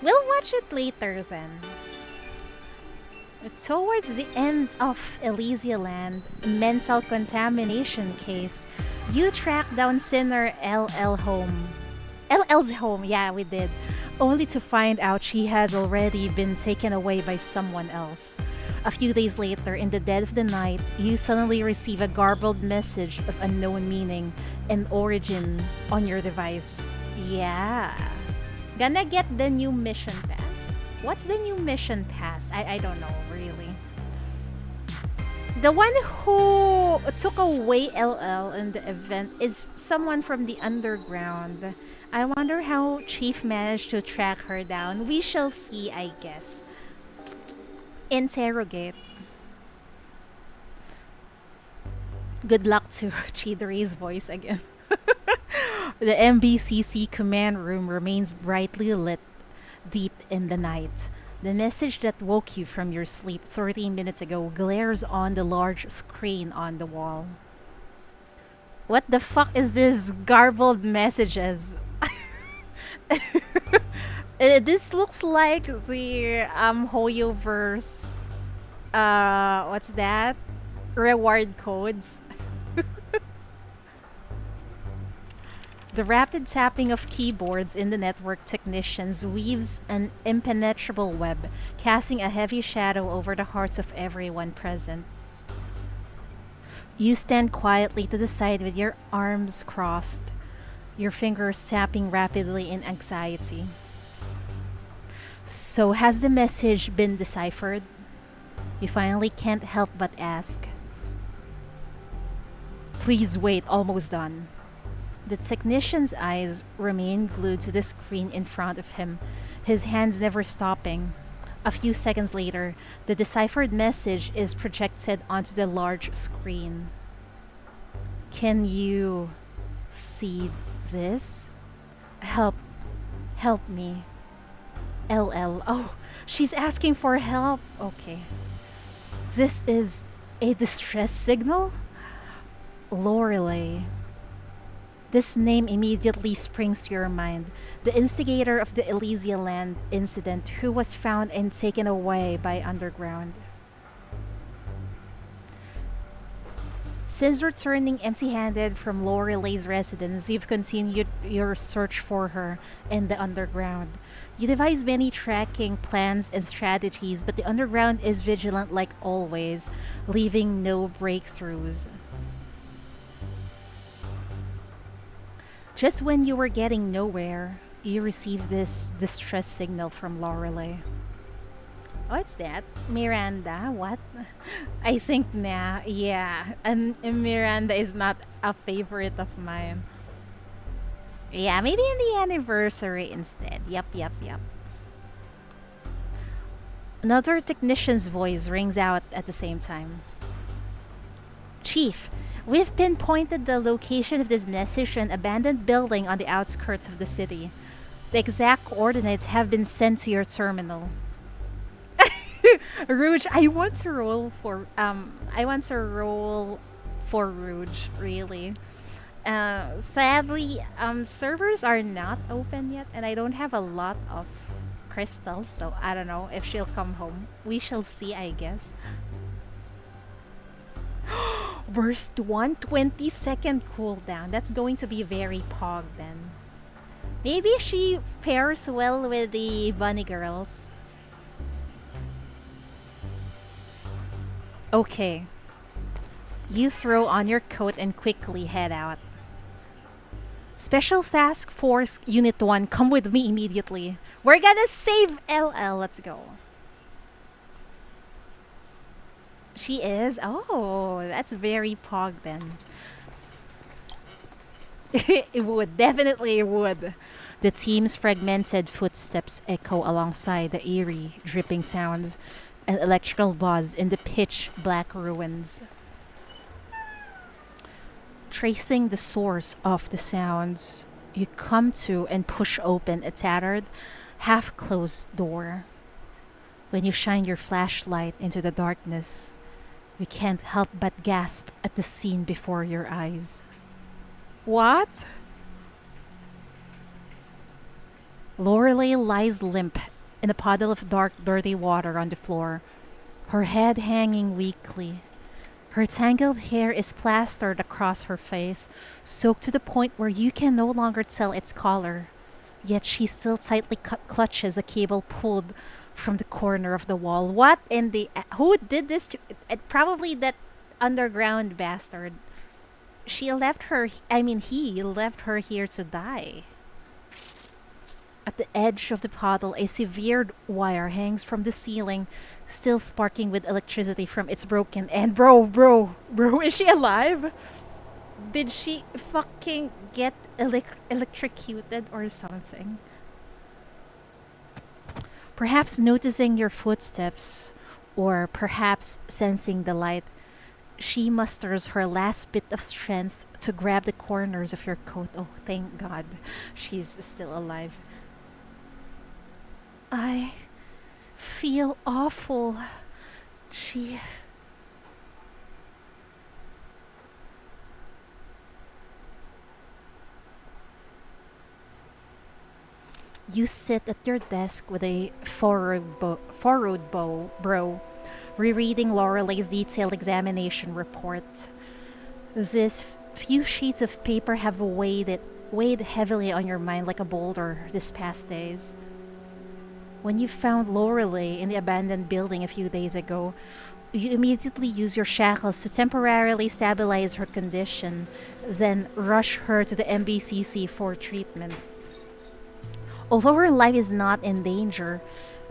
We'll watch it later then. Towards the end of Elysialand mental contamination case, you track down Sinner LL's home, yeah, we did. Only to find out she has already been taken away by someone else. A few days later, in the dead of the night, you suddenly receive a garbled message of unknown meaning and origin on your device. Yeah. Gonna get the new mission pass. What's the new mission pass? I don't know, really. The one who took away LL in the event is someone from the underground. I wonder how Chief managed to track her down. We shall see, I guess. Interrogate. Good luck to Chidori's voice again. The MBCC command room remains brightly lit deep in the night. The message that woke you from your sleep 30 minutes ago glares on the large screen on the wall. What the fuck is this garbled messages? This looks like the Hoyoverse what's that? Reward codes. The rapid tapping of keyboards in the network technicians weaves an impenetrable web, casting a heavy shadow over the hearts of everyone present. You stand quietly to the side with your arms crossed, your fingers tapping rapidly in anxiety. So, has the message been deciphered? You finally can't help but ask. Please wait, almost done. The technician's eyes remain glued to the screen in front of him, his hands never stopping. A few seconds later, the deciphered message is projected onto the large screen. Can you see this? Help me. LL. Oh, she's asking for help. Okay. This is a distress signal? Lore-Ley. This name immediately springs to your mind. The instigator of the Elysialand incident who was found and taken away by Underground. Since returning empty-handed from Lore-Ley's residence, you've continued your search for her in the Underground. You devise many tracking plans and strategies, but the Underground is vigilant like always, leaving no breakthroughs. Just when you were getting nowhere, you receive this distress signal from Lore-Ley. What's that? Miranda? What? I think yeah. And Miranda is not a favorite of mine. Yeah, maybe in the anniversary instead. Yup. Another technician's voice rings out at the same time. Chief, we've pinpointed the location of this message to an abandoned building on the outskirts of the city. The exact coordinates have been sent to your terminal. Rouge, I want to roll for Rouge, really. Sadly, servers are not open yet, and I don't have a lot of crystals, so I don't know if she'll come home. We shall see, I guess. Burst 1, 20-second cooldown. That's going to be very pog then. Maybe she pairs well with the bunny girls. Okay. You throw on your coat and quickly head out. Special Task Force Unit 1, come with me immediately. We're gonna save LL. Let's go. She is? Oh, that's very pog then. It would. Definitely it would. The team's fragmented footsteps echo alongside the eerie, dripping sounds and electrical buzz in the pitch black ruins. Tracing the source of the sounds, you come to and push open a tattered, half-closed door. When you shine your flashlight into the darkness, you can't help but gasp at the scene before your eyes. What? Lore-Ley lies limp in a puddle of dark, dirty water on the floor, her head hanging weakly. Her tangled hair is plastered across her face, soaked to the point where you can no longer tell its color. Yet she still tightly clutches a cable pulled from the corner of the wall. What in the... Who did this to... Probably that underground bastard. She left her... I mean, he left her here to die. At the edge of the puddle, a severed wire hangs from the ceiling, still sparking with electricity from its broken end. Bro, is she alive? Did she fucking get electrocuted or something? Perhaps noticing your footsteps, or perhaps sensing the light, she musters her last bit of strength to grab the corners of your coat. Oh, thank God, she's still alive. I feel awful. She... You sit at your desk with a furrowed brow, rereading Lore-Ley's detailed examination report. These few sheets of paper have weighed heavily on your mind like a boulder this past days. When you found Lore-Ley in the abandoned building a few days ago, you immediately use your shackles to temporarily stabilize her condition, then rush her to the MBCC for treatment. Although her life is not in danger,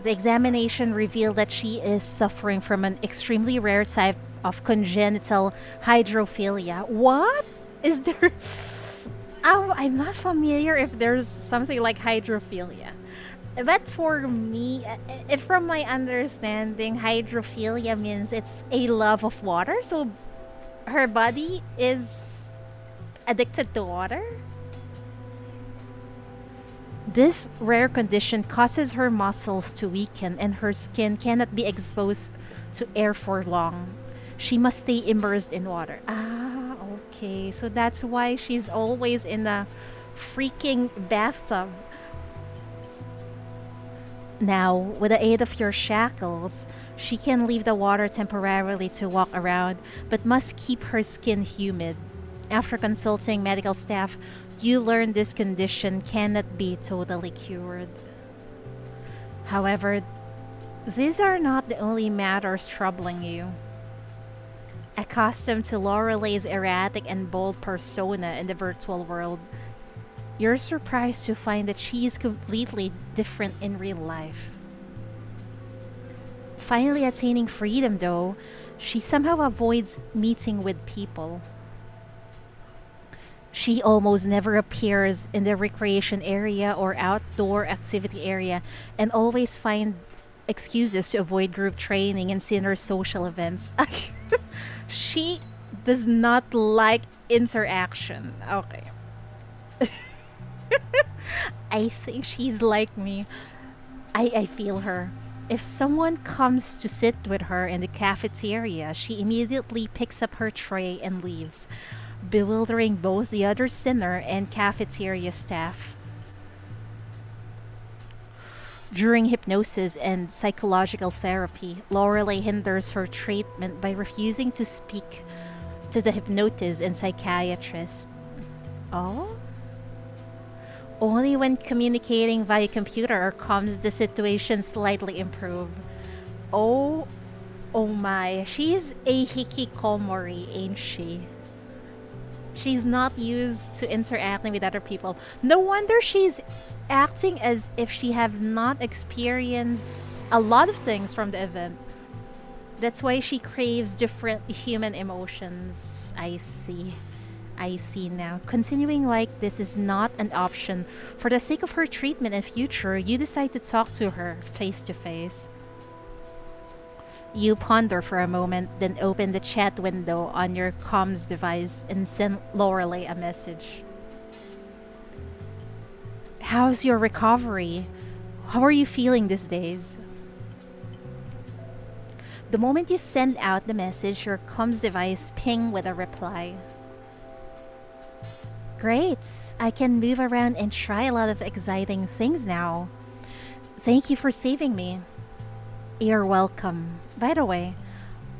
the examination revealed that she is suffering from an extremely rare type of congenital hydrophilia. What? Is there... Oh, I'm not familiar if there's something like hydrophilia. But for me, if from my understanding, hydrophilia means it's a love of water. So her body is addicted to water. This rare condition causes her muscles to weaken and her skin cannot be exposed to air for long. She must stay immersed in water. Ah, okay. So that's why she's always in a freaking bathtub. Now, with the aid of your shackles, she can leave the water temporarily to walk around, but must keep her skin humid. After consulting medical staff, you learn this condition cannot be totally cured. However, these are not the only matters troubling you. Accustomed to Lore-Ley's erratic and bold persona in the virtual world, you're surprised to find that she is completely different in real life. Finally attaining freedom, though, she somehow avoids meeting with people. She almost never appears in the recreation area or outdoor activity area and always finds excuses to avoid group training and senior social events. She does not like interaction. Okay. I think she's like me. I feel her. If someone comes to sit with her in the cafeteria, she immediately picks up her tray and leaves, bewildering both the other sinner and cafeteria staff. During hypnosis and psychological therapy, Lore-Ley hinders her treatment by refusing to speak to the hypnotist and psychiatrist. Oh? Only when communicating via computer or comms the situation slightly improve. Oh my. She's a hikikomori, ain't she? She's not used to interacting with other people. No wonder she's acting as if she have not experienced a lot of things from the event. That's why she craves different human emotions. I see now. Continuing like this is not an option. For the sake of her treatment and future, you decide to talk to her face to face. You ponder for a moment, then open the chat window on your comms device and send Lore-Ley a message. How's your recovery? How are you feeling these days? The moment you send out the message, your comms device ping with a reply. Great! I can move around and try a lot of exciting things now. Thank you for saving me. You're welcome. By the way,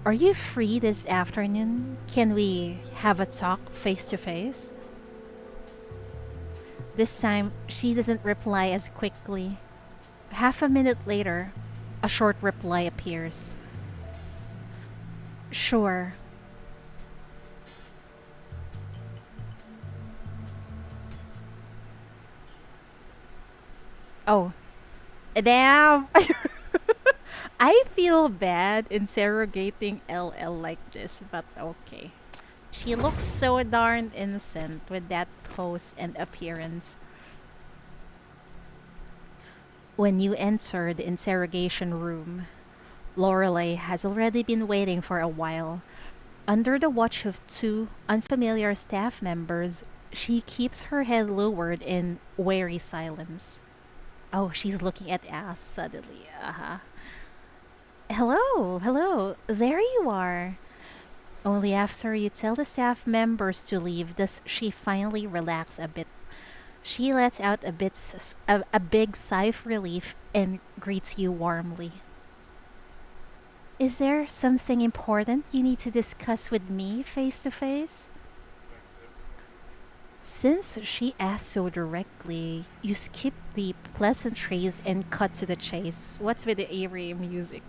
are you free this afternoon? Can we have a talk face to face? This time, she doesn't reply as quickly. Half a minute later, a short reply appears. Sure. Oh, damn. I feel bad interrogating LL like this, but okay. She looks so darn innocent with that pose and appearance. When you enter the interrogation room, Lore-Ley has already been waiting for a while. Under the watch of two unfamiliar staff members, she keeps her head lowered in wary silence. Oh, she's looking at us suddenly. Uh-huh. Hello, hello. There you are. Only after you tell the staff members to leave does she finally relax a bit. She lets out a big sigh of relief and greets you warmly. Is there something important you need to discuss with me face to face? Since she asked so directly, you skip the pleasantries and cut to the chase. What's with the eerie music?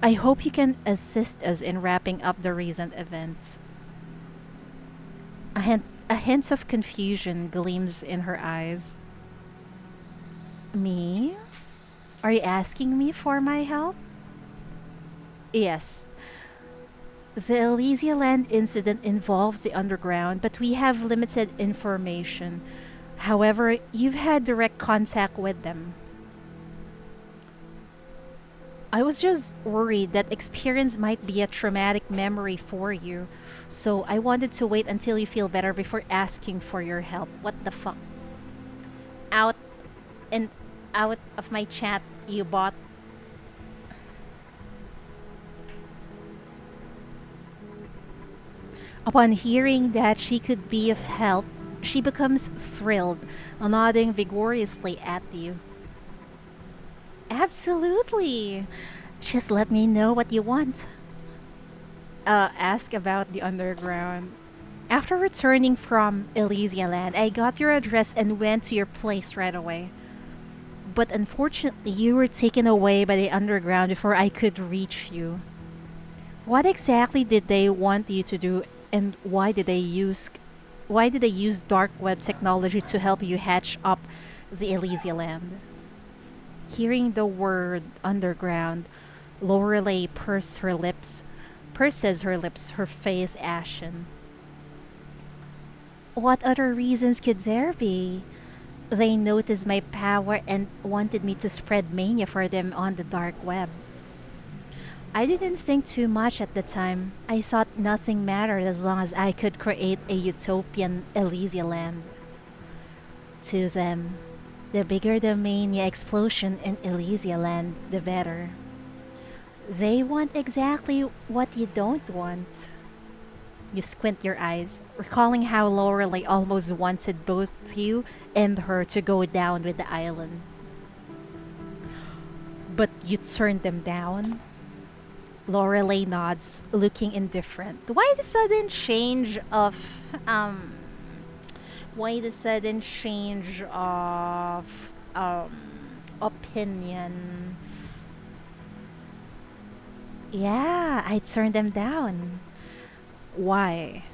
I hope you can assist us in wrapping up the recent events. A hint of confusion gleams in her eyes. Me? Are you asking me for my help? Yes. The Elysia Land incident involves the underground, but we have limited information. However, you've had direct contact with them. I was just worried that experience might be a traumatic memory for you, so I wanted to wait until you feel better before asking for your help. What the fuck? Out and out of my chat, you bot. Upon hearing that she could be of help, she becomes thrilled, nodding vigorously at you. Absolutely. Just let me know what you want. Ask about the underground. After returning from Elysia Land, I got your address and went to your place right away. But unfortunately, you were taken away by the underground before I could reach you. What exactly did they want you to do, and why did they use dark web technology to help you hatch up the Elysia Land? Hearing the word underground, Lore-Ley purses her lips, her face ashen. What other reasons could there be? They noticed my power and wanted me to spread mania for them on the dark web. I didn't think too much at the time. I thought nothing mattered as long as I could create a utopian Elysia Land. To them, the bigger the mania explosion in Elysia Land, the better. They want exactly what you don't want. You squint your eyes, recalling how Lore-Ley almost wanted both you and her to go down with the island. But you turned them down? Lore-Ley nods, looking indifferent. Why the sudden change of opinion? Yeah, I turned them down. Why?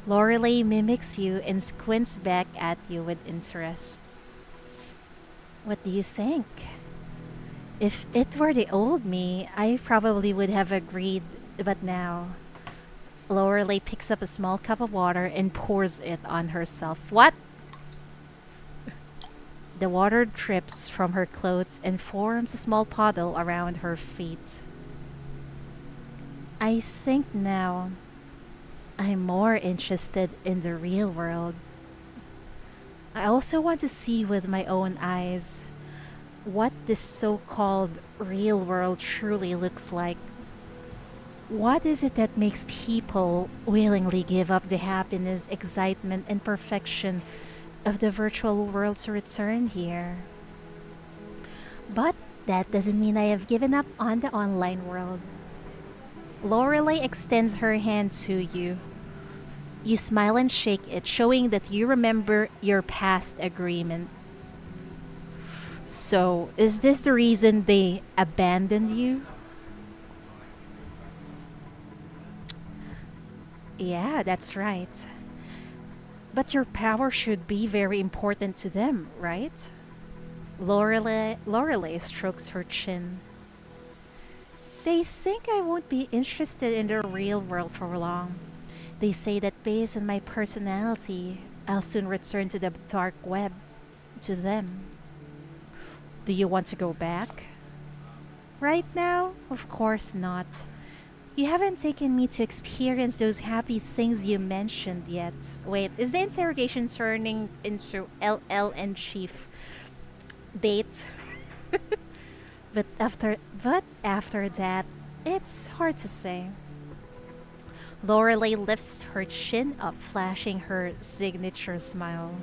Lore-Ley mimics you and squints back at you with interest. What do you think? If it were the old me, I probably would have agreed, but now. Lore-Ley picks up a small cup of water and pours it on herself. What? The water drips from her clothes and forms a small puddle around her feet. I think now I'm more interested in the real world. I also want to see with my own eyes what this so-called real world truly looks like. What is it that makes people willingly give up the happiness, excitement, and perfection of the virtual world to return here? But that doesn't mean I have given up on the online world. Lorelei extends her hand to you. You smile and shake it, showing that you remember your past agreement. So, is this the reason they abandoned you? Yeah, that's right. But your power should be very important to them, right? Lorelei strokes her chin. They think I won't be interested in the real world for long. They say that based on my personality, I'll soon return to the dark web. To them. Do you want to go back? Right now? Of course not. You haven't taken me to experience those happy things you mentioned yet. Wait, is the interrogation turning into LL and Chief date? But after that, it's hard to say. Lorelei lifts her chin up, flashing her signature smile.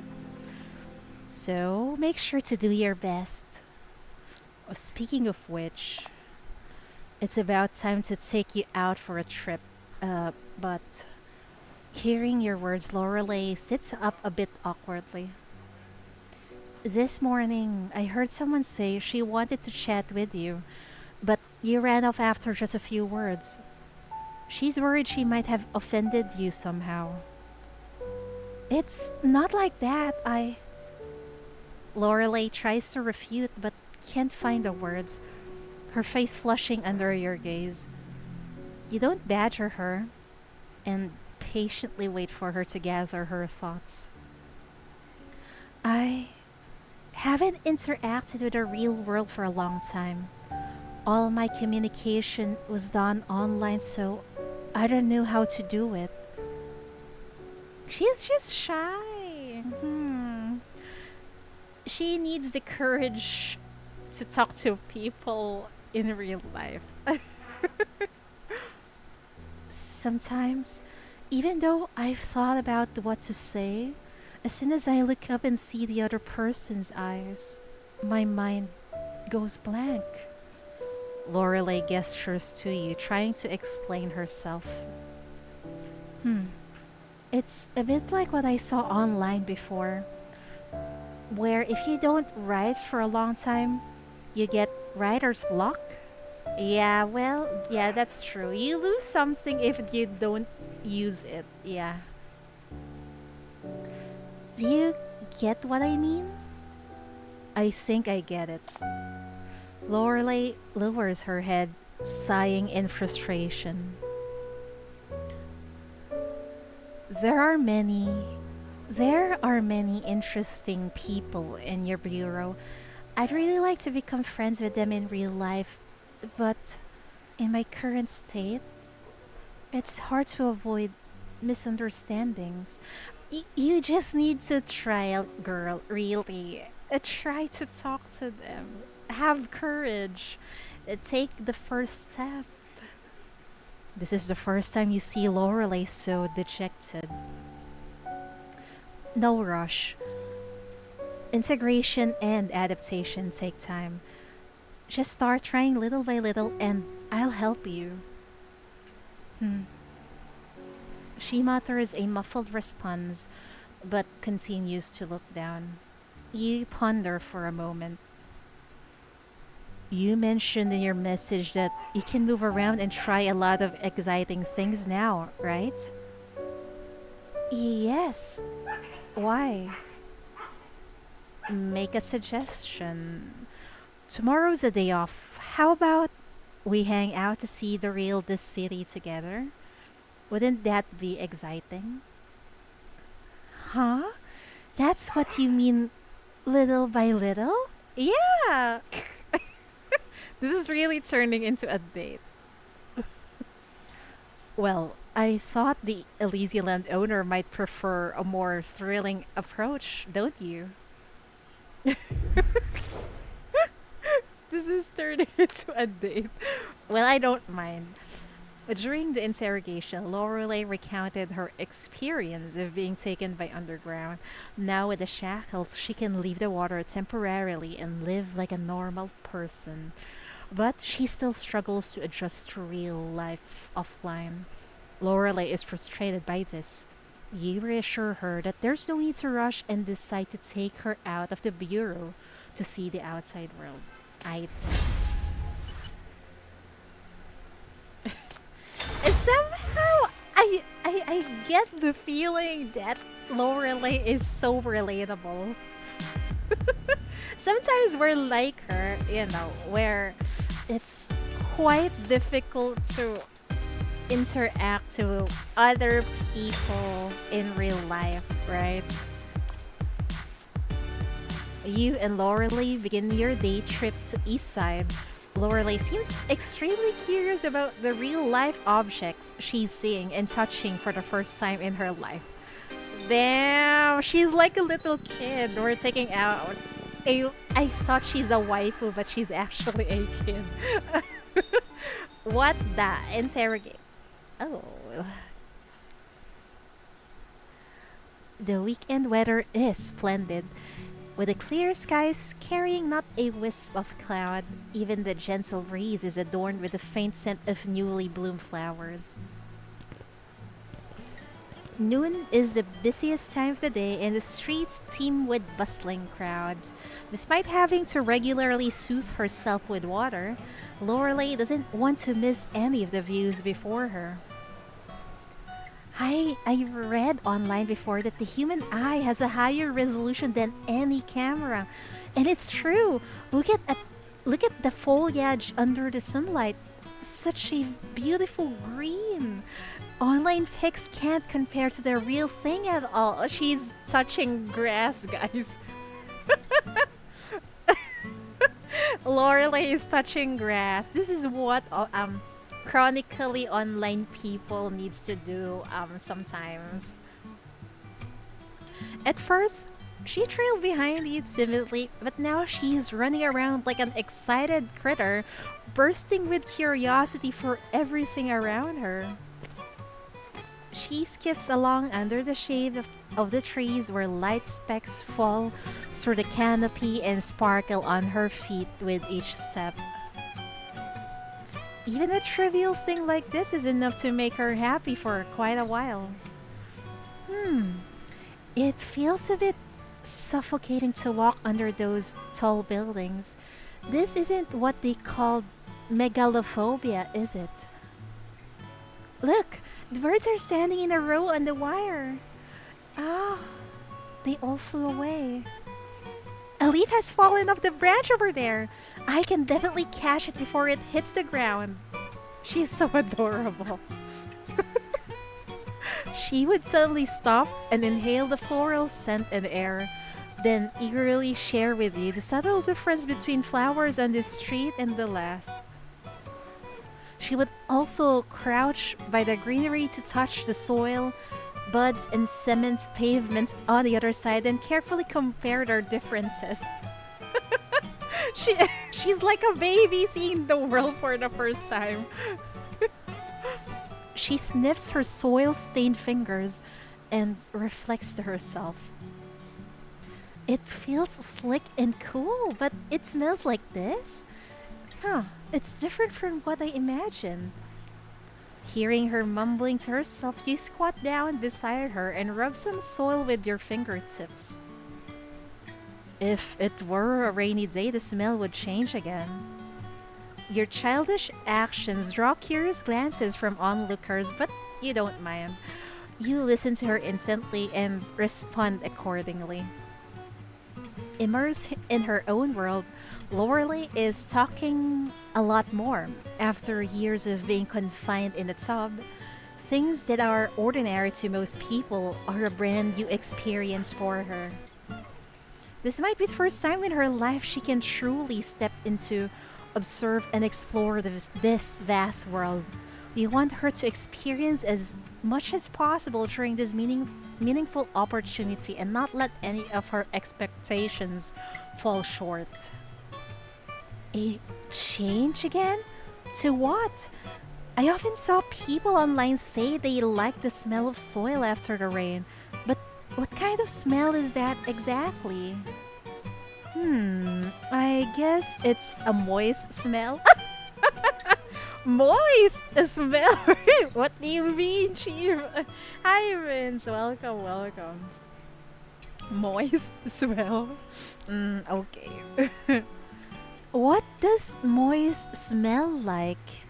So make sure to do your best. Speaking of which, it's about time to take you out for a trip. But hearing your words, Lorelei sits up a bit awkwardly. This morning, I heard someone say she wanted to chat with you, but you ran off after just a few words. She's worried she might have offended you somehow. It's not like that. Lorelei tries to refute but can't find the words, her face flushing under your gaze. You don't badger her and patiently wait for her to gather her thoughts. I haven't interacted with the real world for a long time. All my communication was done online, so I don't know how to do it. She's just shy. She needs the courage to talk to people in real life. Sometimes, even though I've thought about what to say, as soon as I look up and see the other person's eyes, my mind goes blank. Lorelei gestures to you, trying to explain herself. Hmm. It's a bit like what I saw online before, where if you don't write for a long time, you get writer's block. Yeah, well, yeah, that's true. You lose something if you don't use it. Yeah. Do you get what I mean? I think I get it. Lorelei lowers her head, sighing in frustration. There are many there are many interesting people in your bureau. I'd really like to become friends with them in real life, but in my current state, it's hard to avoid misunderstandings. You just need to try out, girl, really. Try to talk to them. Have courage. Take the first step. This is the first time you see Lorelei so dejected. No rush. Integration and adaptation take time. Just start trying little by little and I'll help you. Hmm. She mutters a muffled response but continues to look down. You ponder for a moment. You mentioned in your message that you can move around and try a lot of exciting things now, right? Yes. Why? Make a suggestion. Tomorrow's a day off. How about we hang out to see the real this city together? Wouldn't that be exciting? Huh? That's what you mean little by little? Yeah! This is really turning into a date. Well, I thought the Elysian owner might prefer a more thrilling approach, don't you? This is turning into a date. Well, I don't mind. During the interrogation, Lore-Ley recounted her experience of being taken by underground. Now with the shackles, she can leave the water temporarily and live like a normal person. But she still struggles to adjust to real life offline. Lorelei is frustrated by this. You reassure her that there's no need to rush and decide to take her out of the bureau to see the outside world. I somehow I get the feeling that Lorelei is so relatable. Sometimes we're like her, where it's quite difficult to interact to other people in real life, right? You and Lorelei begin your day trip to East Side. Lorelei seems extremely curious about the real life objects she's seeing and touching for the first time in her life. Damn, she's like a little kid we're taking out. I thought she's a waifu, but she's actually a kid. What the? Interrogate. Oh. The weekend weather is splendid, with the clear skies carrying not a wisp of cloud. Even the gentle breeze is adorned with the faint scent of newly bloomed flowers. Noon is the busiest time of the day and the streets teem with bustling crowds. Despite having to regularly soothe herself with water, Lorelei doesn't want to miss any of the views before her. I read online before that the human eye has a higher resolution than any camera. And it's true. Look at the foliage under the sunlight. Such a beautiful green. Online pics can't compare to the real thing at all. She's touching grass, guys. Lorelei is touching grass. This is what chronically online people needs to do sometimes. At first, she trailed behind you timidly, but now she's running around like an excited critter, bursting with curiosity for everything around her. She skips along under the shade of the trees where light specks fall through the canopy and sparkle on her feet with each step. Even a trivial thing like this is enough to make her happy for quite a while. It feels a bit suffocating to walk under those tall buildings. This isn't what they call megalophobia, is it? Look! The birds are standing in a row on the wire. Ah, they all flew away. A leaf has fallen off the branch over there. I can definitely catch it before it hits the ground. She's so adorable. She would suddenly stop and inhale the floral scent and air, then eagerly share with you the subtle difference between flowers on this street and the last. She would also crouch by the greenery to touch the soil, buds, and cement pavements on the other side and carefully compare their differences. She's like a baby seeing the world for the first time. She sniffs her soil-stained fingers and reflects to herself. It feels slick and cool, but it smells like this? Huh, it's different from what I imagined. Hearing her mumbling to herself, you squat down beside her and rub some soil with your fingertips. If it were a rainy day, the smell would change again. Your childish actions draw curious glances from onlookers, but you don't mind. You listen to her intently and respond accordingly. Immersed in her own world, Lore-Ley is talking a lot more. After years of being confined in a tub, things that are ordinary to most people are a brand new experience for her. This might be the first time in her life she can truly step into, observe, and explore this vast world. We want her to experience as much as possible during this meaningful opportunity and not let any of her expectations fall short. A change again? To what? I often saw people online say they like the smell of soil after the rain, but what kind of smell is that exactly? I guess it's a moist smell. Moist smell? What do you mean, Chief? Hi, Vince. Welcome, welcome. Moist smell? Okay. What does moist smell like?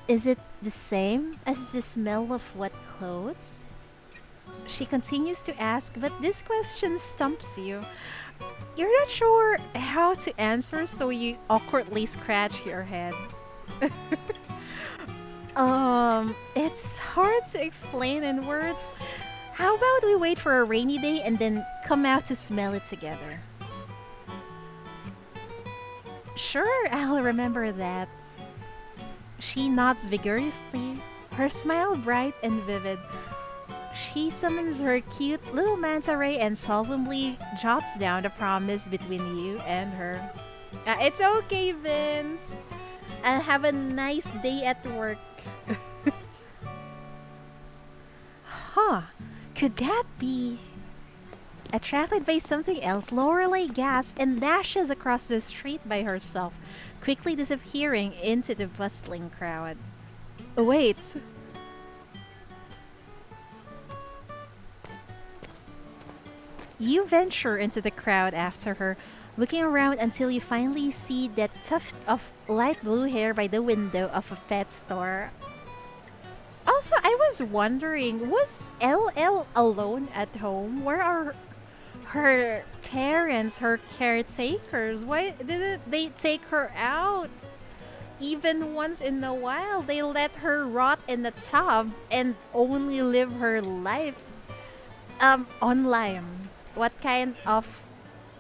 Is it the same as the smell of wet clothes? She continues to ask, but this question stumps you. You're not sure how to answer, so you awkwardly scratch your head. It's hard to explain in words. How about we wait for a rainy day and then come out to smell it together? Sure, I'll remember that. She nods vigorously, her smile bright and vivid. She summons her cute little manta ray and solemnly jots down the promise between you and her. It's okay, Vince. And have a nice day at work. Huh, could that be? Attracted by something else, Lore-Ley gasps and dashes across the street by herself, quickly disappearing into the bustling crowd. Wait. You venture into the crowd after her, looking around until you finally see that tuft of light blue hair by the window of a pet store. Also, I was wondering, was LL alone at home? Where are her parents, her caretakers? Why didn't they take her out? Even once in a while, they let her rot in the tub and only live her life online. What kind of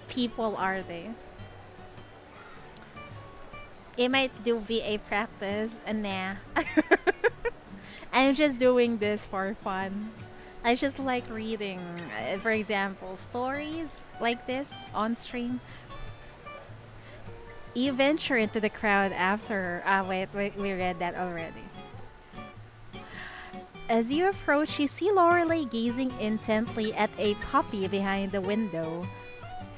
people are they? It might do VA practice. Nah. I'm just doing this for fun. I just like reading, for example, stories like this on stream. You venture into the crowd after. Wait, we read that already. As you approach, you see Lore-Ley gazing intently at a puppy behind the window.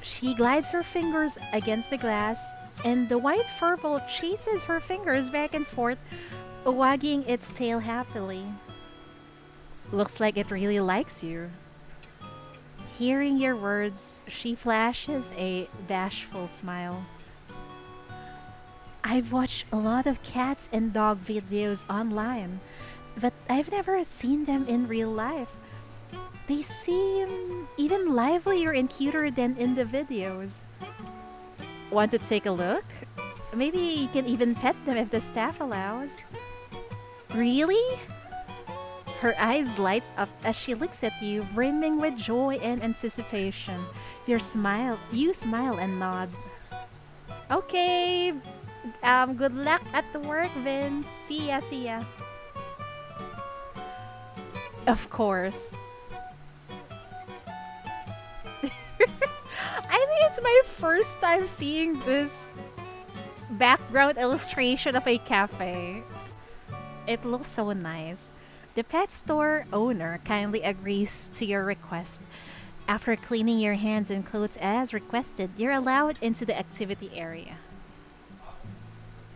She glides her fingers against the glass, and the white furball chases her fingers back and forth, wagging its tail happily. Looks like it really likes you. Hearing your words, she flashes a bashful smile. I've watched a lot of cats and dog videos online, but I've never seen them in real life. They seem even livelier and cuter than in the videos. Want to take a look? Maybe you can even pet them if the staff allows. Really? Her eyes light up as she looks at you, brimming with joy and anticipation. You smile and nod. Okay. Good luck at the work, Vince. See ya, see ya. Of course. I think it's my first time seeing this background illustration of a cafe. It looks so nice. The pet store owner kindly agrees to your request. After cleaning your hands and clothes as requested, you're allowed into the activity area.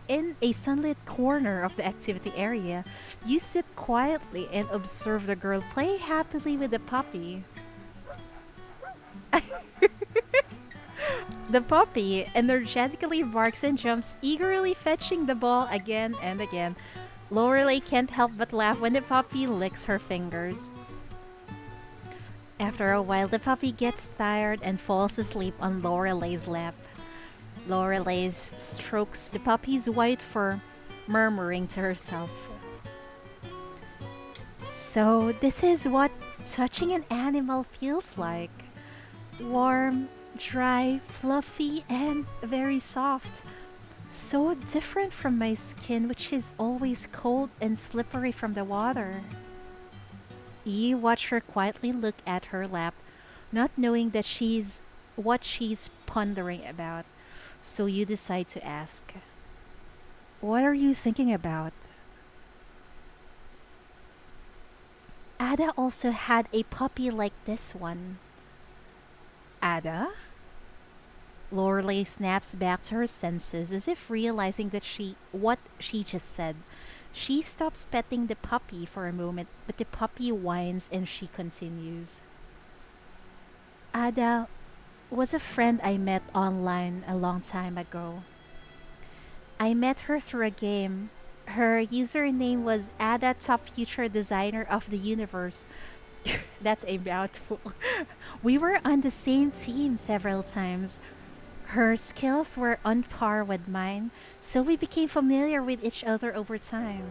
In a sunlit corner of the activity area, you sit quietly and observe the girl play happily with the puppy. The puppy energetically barks and jumps, eagerly fetching the ball again and again. Lore-Ley can't help but laugh when the puppy licks her fingers. After a while, the puppy gets tired and falls asleep on Lore-Ley's lap. Lore-Ley strokes the puppy's white fur, murmuring to herself. So, this is what touching an animal feels like. Warm, dry, fluffy, and very soft. So different from my skin, which is always cold and slippery from the water. You watch her quietly look at her lap, not knowing that she's pondering about. So you decide to ask, "What are you thinking about?" Ada also had a puppy like this one. Ada? Lore-Ley snaps back to her senses as if realizing what she just said. She stops petting the puppy for a moment, but the puppy whines and she continues. Ada was a friend I met online a long time ago. I met her through a game. Her username was Ada Top Future Designer of the Universe. That's a mouthful. We were on the same team several times. Her skills were on par with mine, so we became familiar with each other over time.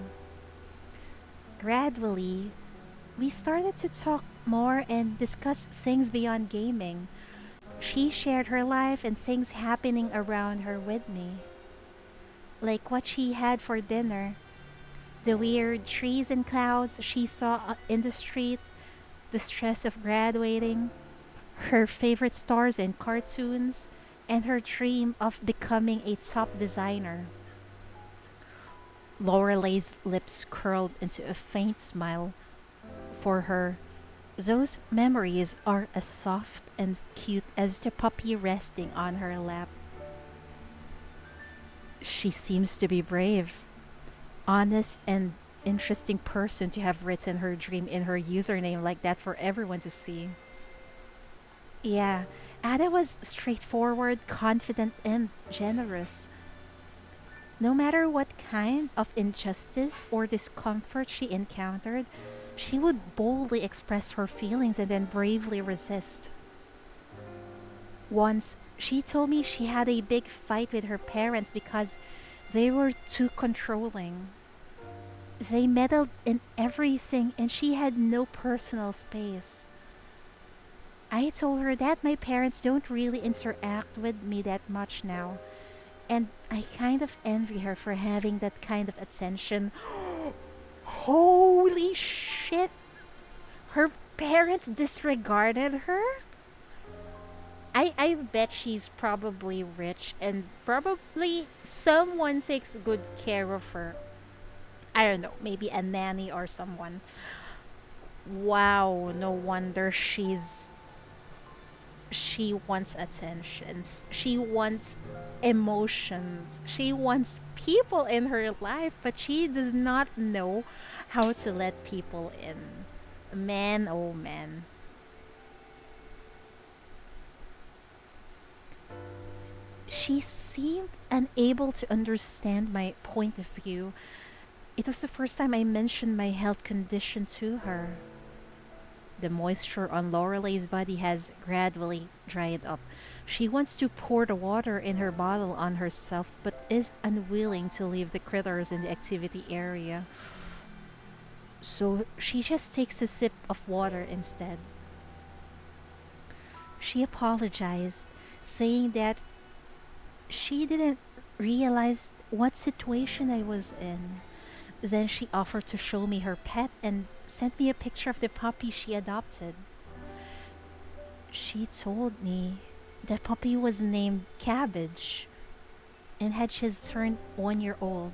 Gradually, we started to talk more and discuss things beyond gaming. She shared her life and things happening around her with me, like what she had for dinner, the weird trees and clouds she saw in the street, the stress of graduating, her favorite stars and cartoons, and her dream of becoming a top designer. Lorelai's lips curled into a faint smile. For her, those memories are as soft and cute as the puppy resting on her lap. She seems to be brave, honest, and interesting person to have written her dream in her username like that for everyone to see. Yeah, Ada was straightforward, confident, and generous. No matter what kind of injustice or discomfort she encountered, she would boldly express her feelings and then bravely resist. Once, she told me she had a big fight with her parents because they were too controlling. They meddled in everything and she had no personal space. I told her that my parents don't really interact with me that much now, and I kind of envy her for having that kind of attention. Holy shit! Her parents disregarded her? I bet she's probably rich and probably someone takes good care of her. I don't know, maybe a nanny or someone. Wow, no wonder she wants attentions. She wants emotions. She wants people in her life, but she does not know how to let people in. Man, oh man. She seemed unable to understand my point of view. It was the first time I mentioned my health condition to her. The moisture on Lorelai's body has gradually dried up. She wants to pour the water in her bottle on herself, but is unwilling to leave the critters in the activity area. So she just takes a sip of water instead. She apologized, saying that she didn't realize what situation I was in. Then she offered to show me her pet and sent me a picture of the puppy she adopted. She told me the puppy was named Cabbage and had just turned 1 year old.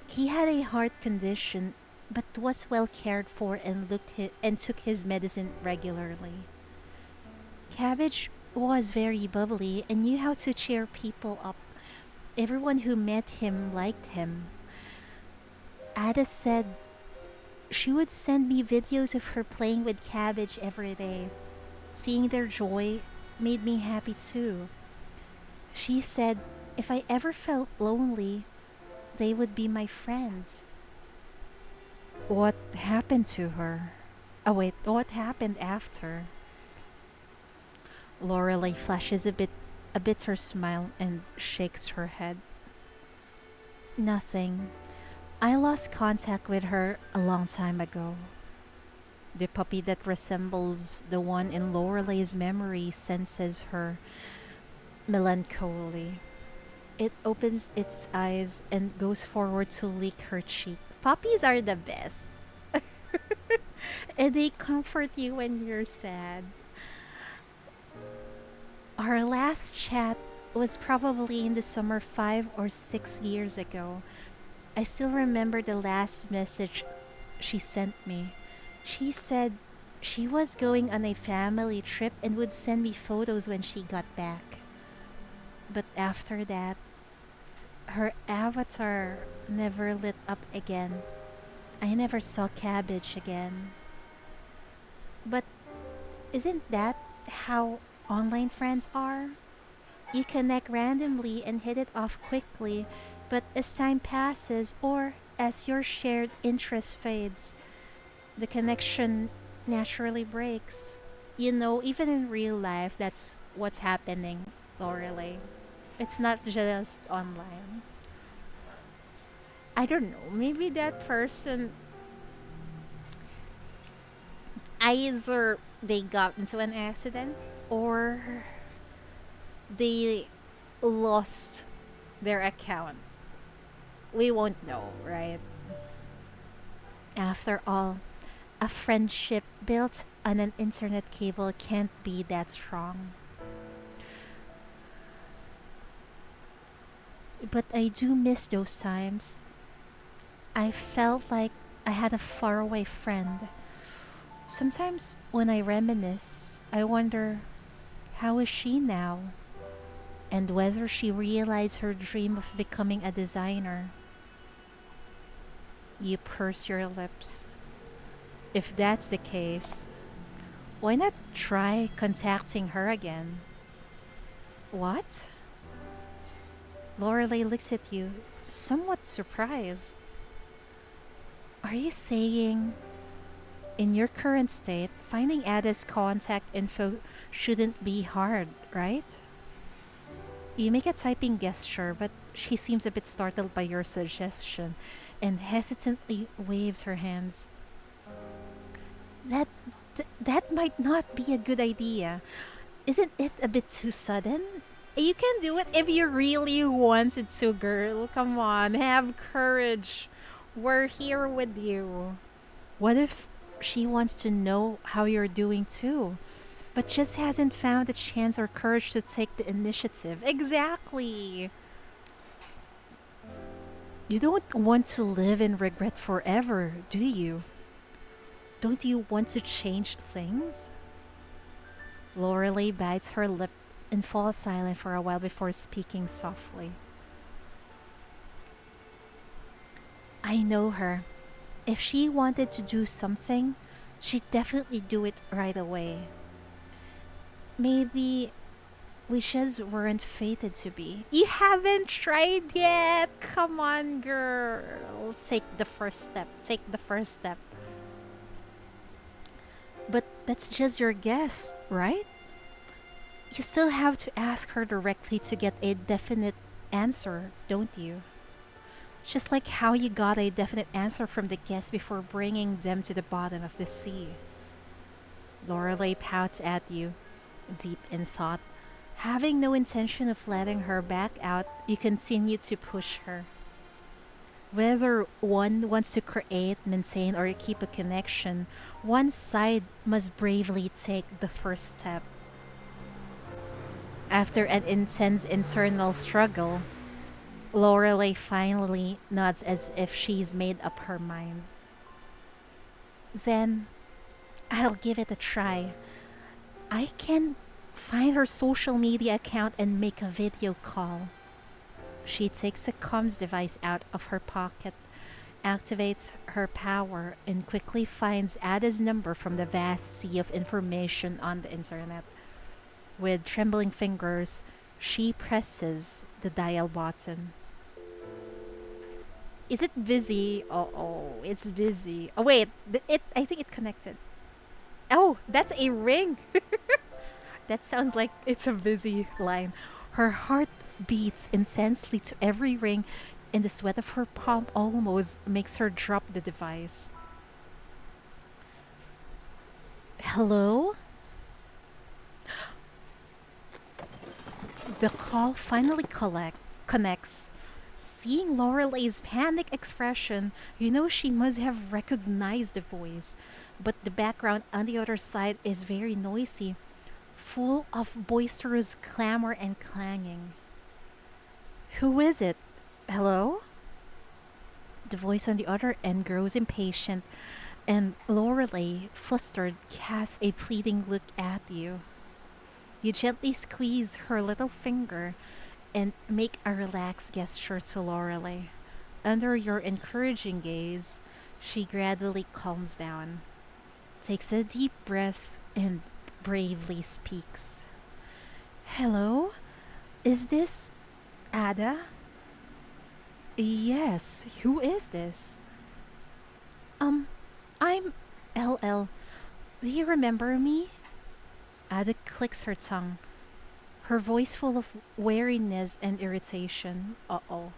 He had a heart condition but was well cared for and and took his medicine regularly. Cabbage was very bubbly and knew how to cheer people up. Everyone who met him liked him. Ada said she would send me videos of her playing with Cabbage every day. Seeing their joy made me happy too. She said if I ever felt lonely, they would be my friends. What happened to her? Oh wait, what happened after? Lorelei flashes a bitter smile and shakes her head. Nothing. I lost contact with her a long time ago. The puppy that resembles the one in Lorelei's memory senses her melancholy. It opens its eyes and goes forward to lick her cheek. Puppies are the best. And they comfort you when you're sad. Our last chat was probably in the summer 5 or 6 years ago. I still remember the last message she sent me. She said she was going on a family trip and would send me photos when she got back. But after that, her avatar never lit up again. I never saw Cabbage again. But isn't that how online friends are? You connect randomly and hit it off quickly, but as time passes or as your shared interest fades, the connection naturally breaks. Even in real life, that's what's happening, Lore-Ley. It's not just online. I don't know. Maybe that person either they got into an accident or they lost their account. We won't know, right? After all, a friendship built on an internet cable can't be that strong. But I do miss those times. I felt like I had a faraway friend. Sometimes when I reminisce, I wonder how is she now and whether she realized her dream of becoming a designer. You purse your lips. If that's the case, why not try contacting her again? What? Lorelei looks at you, somewhat surprised. Are you saying, in your current state, finding Ada's contact info shouldn't be hard, right? You make a typing gesture, but she seems a bit startled by your suggestion and hesitantly waves her hands. That that might not be a good idea. Isn't it a bit too sudden? You can do it if you really wanted to, girl. Come on, have courage. We're here with you. What if she wants to know how you're doing too, but just hasn't found the chance or courage to take the initiative? Exactly. You don't want to live in regret forever, do you? Don't you want to change things? Lorelei bites her lip and falls silent for a while before speaking softly. I know her. If she wanted to do something, she'd definitely do it right away. Maybe we just weren't fated to be. You haven't tried yet. Come on, girl. Take the first step. Take the first step. But that's just your guess, right? You still have to ask her directly to get a definite answer, don't you? Just like how you got a definite answer from the guest before bringing them to the bottom of the sea. Lorelei pouts at you, deep in thought. Having no intention of letting her back out, you continue to push her. Whether one wants to create, maintain, or keep a connection, one side must bravely take the first step. After an intense internal struggle, Lorelei finally nods as if she's made up her mind. Then I'll give it a try. I can find her social media account and make a video call. She takes a comms device out of her pocket, activates her power, and quickly finds Ada's number from the vast sea of information on the internet. With trembling fingers, she presses the dial button. Is it busy? Oh, it's busy. Oh wait, I think it connected. Oh, that's a ring. That sounds like it's a busy line. Her heart beats intensely to every ring, and the sweat of her palm almost makes her drop the device. Hello? The call finally connects. Seeing Lorelei's panic expression, you know she must have recognized the voice. But the background on the other side is very noisy, full of boisterous clamor and clanging. Who is it? Hello? The voice on the other end grows impatient. And Lore-Ley, flustered, casts a pleading look at you. You gently squeeze her little finger and make a relaxed gesture to Lore-Ley. Under your encouraging gaze, she gradually calms down, takes a deep breath, and bravely speaks. Hello? Is this Ada? Yes, who is this? Um, I'm LL. Do you remember me? Ada clicks her tongue, her voice full of wariness and irritation. Uh-oh.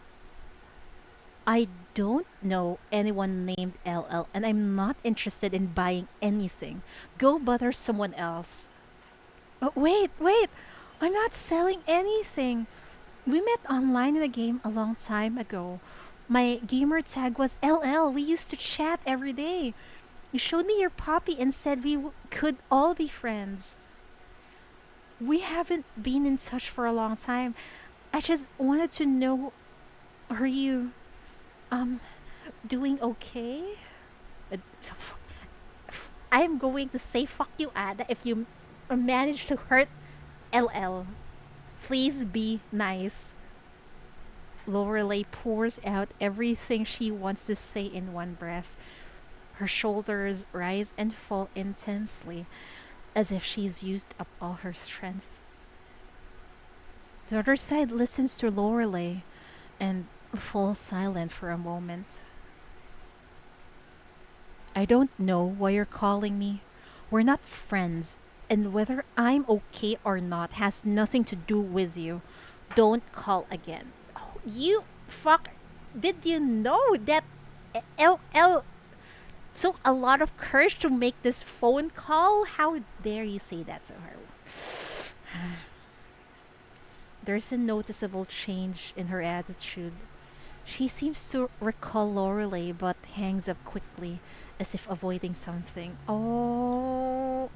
I don't know anyone named LL, and I'm not interested in buying anything. Go bother someone else. Wait! I'm not selling anything. We met online in a game a long time ago. My gamer tag was LL. We used to chat every day. You showed me your puppy and said we could all be friends. We haven't been in touch for a long time. I just wanted to know, are you, um, doing okay? Uh, I'm going to say fuck you, Ada, if you manage to hurt LL. Please be nice. Lorelei pours out everything she wants to say in one breath. Her shoulders rise and fall intensely, as if she's used up all her strength. The other side listens to Lorelei and falls silent for a moment. I don't know why you're calling me. We're not friends, and whether I'm okay or not has nothing to do with you. Don't call again. Oh, you fuck. Did you know that LL took a lot of courage to make this phone call? How dare you say that to her? There's a noticeable change in her attitude. She seems to recall Lorelei but hangs up quickly as if avoiding something. Oh,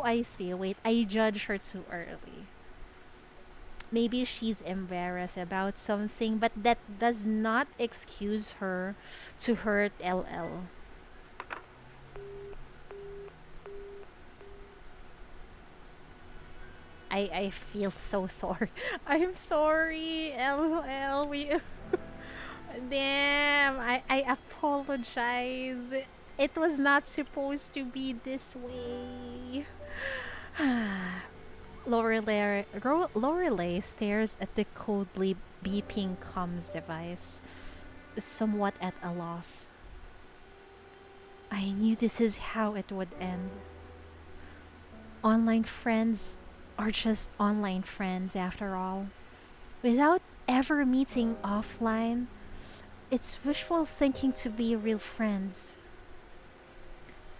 I see. Wait, I judge her too early. Maybe she's embarrassed about something, but that does not excuse her to hurt LL. I feel so sorry. I'm sorry, LL. Damn, I apologize. It was not supposed to be this way. Lorelei stares at the coldly beeping comms device, somewhat at a loss. I knew this is how it would end. Online friends are just online friends after all. Without ever meeting offline, it's wishful thinking to be real friends.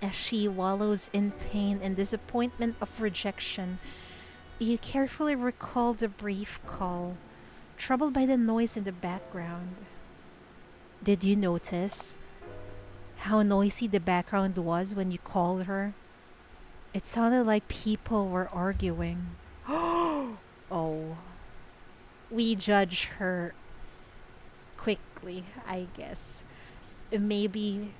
As she wallows in pain and disappointment of rejection, you carefully recall the brief call, troubled by the noise in the background. Did you notice how noisy the background was when you called her? It sounded like people were arguing. Oh, we judge her quickly, I guess. Maybe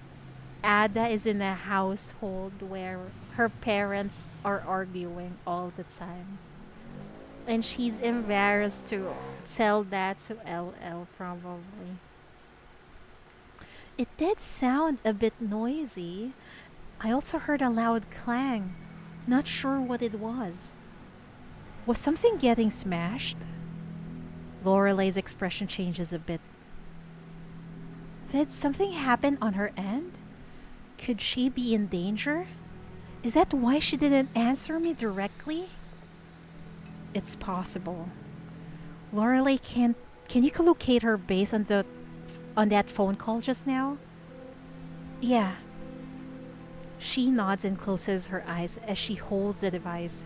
Ada is in a household where her parents are arguing all the time. And she's embarrassed to tell that to LL, probably. It did sound a bit noisy. I also heard a loud clang. Not sure what it was. Was something getting smashed? Lorelei's expression changes a bit. Did something happen on her end? Could she be in danger? Is that why she didn't answer me directly? It's possible. Lorelei can't. Can you locate her based on that phone call just now? Yeah. She nods and closes her eyes as she holds the device.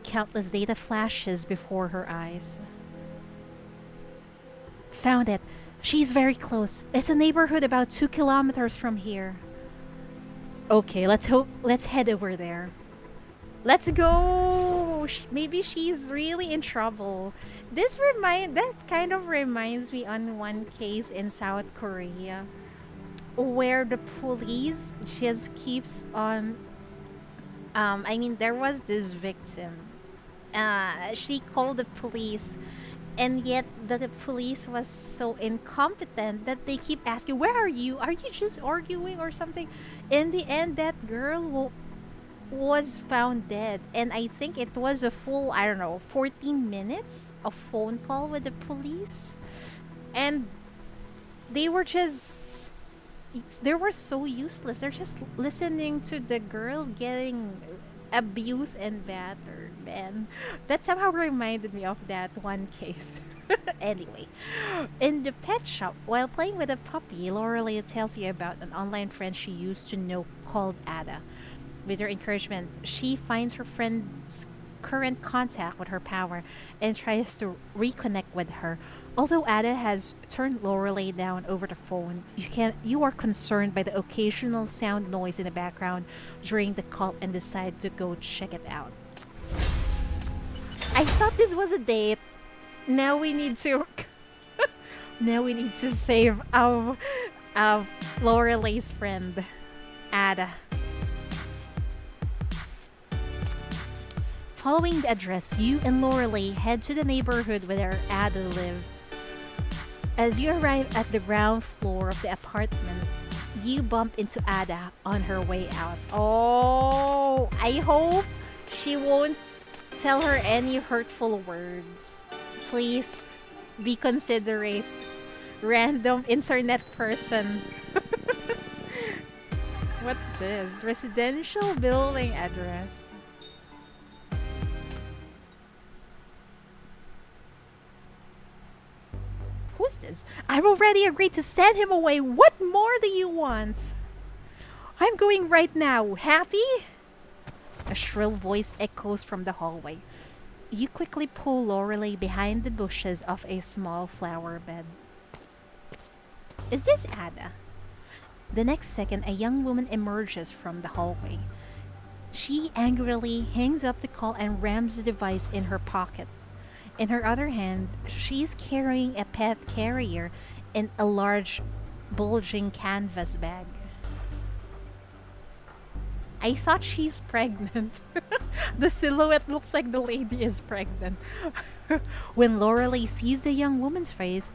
Countless data flashes before her eyes. Found it. She's very close. It's a neighborhood about 2 kilometers from here. Okay, let's head over there. Let's go. Maybe she's really in trouble. That kind of reminds me on one case in South Korea. where the police just keeps on. I mean, there was this victim. She called the police, and yet the police was so incompetent that they keep asking, "Where are you? Are you just arguing or something?" In the end, that girl was found dead, and I think it was a full, I don't know, 14 minutes of phone call with the police, and they were just they were so useless. They're just listening to the girl getting abused and battered, man. That somehow reminded me of that one case. Anyway, in the pet shop, while playing with a puppy, Lore-Ley tells you about an online friend she used to know called Ada. With her encouragement, she finds her friend's current contact with her power and tries to reconnect with her. Although Ada has turned Lorelei down over the phone, you are concerned by the occasional sound noise in the background during the call and decide to go check it out. I thought this was a date. Now we need to now we need to save our Lorelei's friend, Ada. Following the address, you and Lore-Ley head to the neighborhood where Ada lives. As you arrive at the ground floor of the apartment, you bump into Ada on her way out. Oh, I hope she won't tell her any hurtful words. Please be considerate. Random internet person. What's this? Residential building address. Who's this? I've already agreed to send him away. What more do you want? I'm going right now. Happy? A shrill voice echoes from the hallway. You quickly pull Lore-Ley behind the bushes of a small flower bed. Is this Ada? The next second, a young woman emerges from the hallway. She angrily hangs up the call and rams the device in her pocket. In her other hand, she's carrying a pet carrier in a large, bulging canvas bag. I thought she's pregnant. The silhouette looks like the lady is pregnant. When Lore-Ley sees the young woman's face,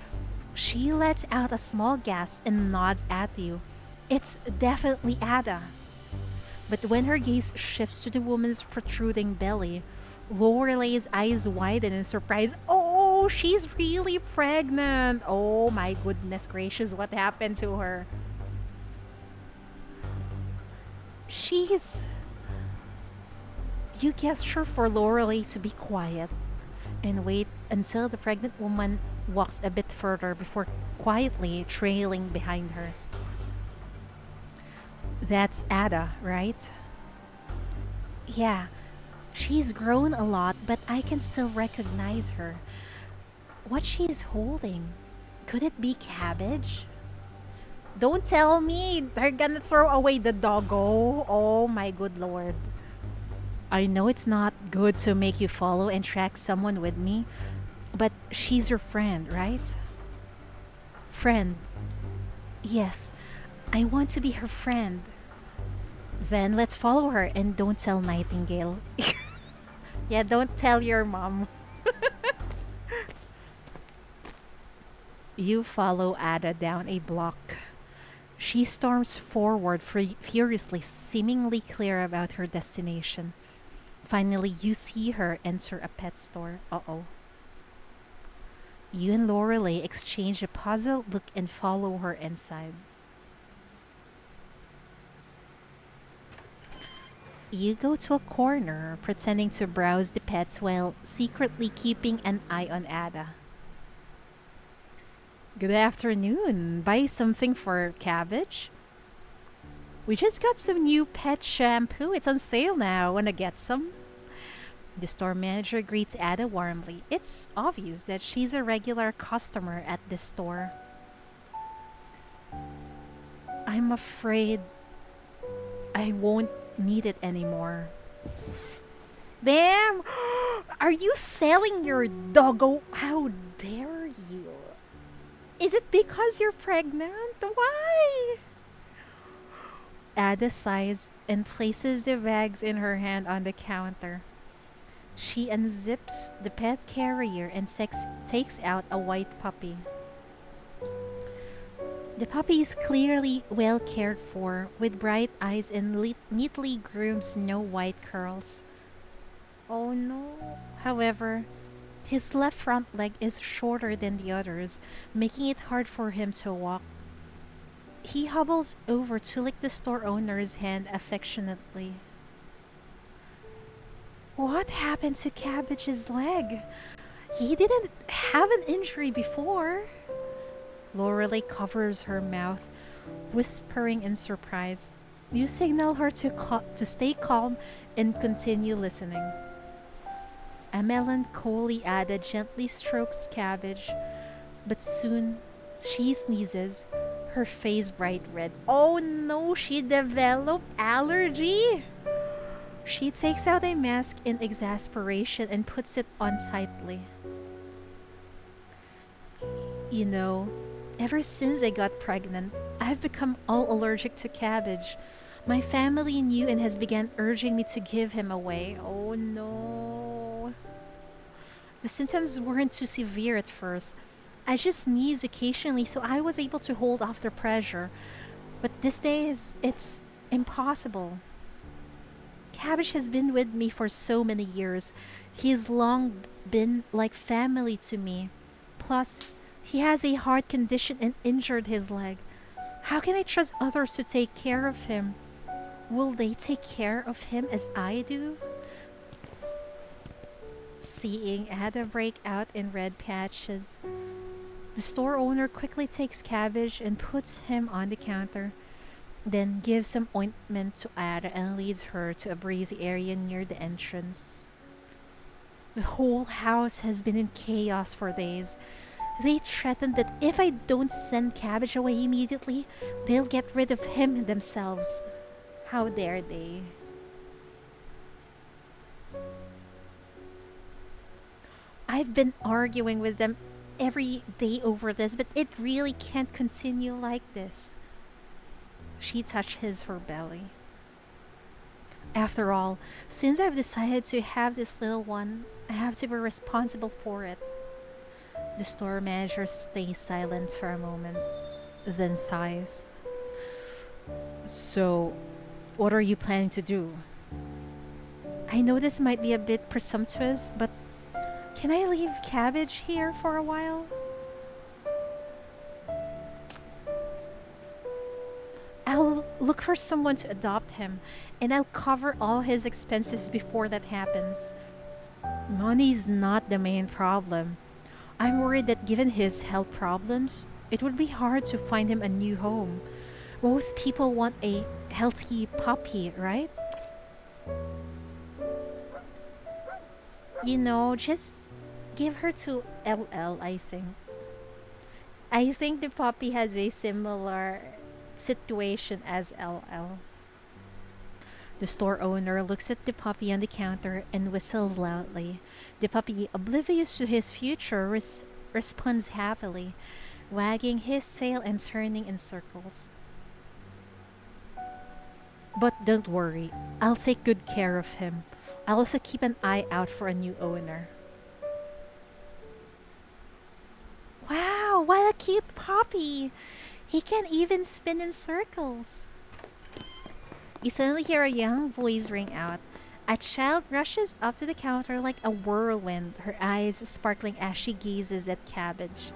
she lets out a small gasp and nods at you. It's definitely Ada. But when her gaze shifts to the woman's protruding belly, Lore-Ley's eyes widen in surprise. Oh, she's really pregnant. Oh my goodness gracious, what happened to her? She's... You gesture for Lore-Ley to be quiet and wait until the pregnant woman walks a bit further before quietly trailing behind her. That's Ada, right? Yeah. She's grown a lot, but I can still recognize her. What she's holding, could it be cabbage? Don't tell me they're gonna throw away the doggo. Oh my good lord. I know it's not good to make you follow and track someone with me, but she's your friend, right? Friend. Yes, I want to be her friend. Then let's follow her and don't tell Nightingale. Yeah, don't tell your mom. You follow Ada down a block. She storms forward furiously, seemingly clear about her destination. Finally, you see her enter a pet store. Uh-oh. You and Lore-Ley exchange a puzzled look and follow her inside. You go to a corner, pretending to browse the pets while secretly keeping an eye on Ada. Good afternoon. Buy something for cabbage? We just got some new pet shampoo. It's on sale now. Wanna get some? The store manager greets Ada warmly. It's obvious that she's a regular customer at this store. I'm afraid I won't need it anymore. Damn! Are you selling your doggo? How dare you? Is it because you're pregnant? Why? Ada sighs and places the bags in her hand on the counter. She unzips the pet carrier and takes out a white puppy. The puppy is clearly well cared for, with bright eyes and neatly groomed snow white curls. Oh no. However, his left front leg is shorter than the others, making it hard for him to walk. He hobbles over to lick the store owner's hand affectionately. What happened to Cabbage's leg? He didn't have an injury before. Lore-Ley covers her mouth, whispering in surprise. You signal her to stay calm and continue listening. A melancholy Ada gently strokes Cabbage, but soon she sneezes, her face bright red. Oh no, she developed allergy! She takes out a mask in exasperation and puts it on tightly. You know, ever since I got pregnant, I've become all allergic to cabbage. My family knew and has begun urging me to give him away. Oh no. The symptoms weren't too severe at first. I just sneezed occasionally, so I was able to hold off the pressure. But these days, it's impossible. Cabbage has been with me for so many years. He's long been like family to me. Plus, he has a heart condition and injured his leg. How can I trust others to take care of him? Will they take care of him as I do? Seeing Ada break out in red patches, the store owner quickly takes Cabbage and puts him on the counter, then gives some ointment to Ada and leads her to a breezy area near the entrance. The whole house has been in chaos for days. They threatened that if I don't send Cabbage away immediately, they'll get rid of him themselves. How dare they? I've been arguing with them every day over this, but it really can't continue like this. She touches her belly. After all, since I've decided to have this little one, I have to be responsible for it. The store manager stays silent for a moment, then sighs. So, what are you planning to do? I know this might be a bit presumptuous, but can I leave Cabbage here for a while? I'll look for someone to adopt him, and I'll cover all his expenses before that happens. Money's not the main problem. I'm worried that given his health problems, it would be hard to find him a new home. Most people want a healthy puppy, right? You know, just give her to LL, I think. I think the puppy has a similar situation as LL. The store owner looks at the puppy on the counter and whistles loudly. The puppy, oblivious to his future, responds happily, wagging his tail and turning in circles. But don't worry, I'll take good care of him. I'll also keep an eye out for a new owner. Wow, what a cute puppy! He can even spin in circles. You suddenly hear a young voice ring out. A child rushes up to the counter like a whirlwind, her eyes sparkling as she gazes at Cabbage.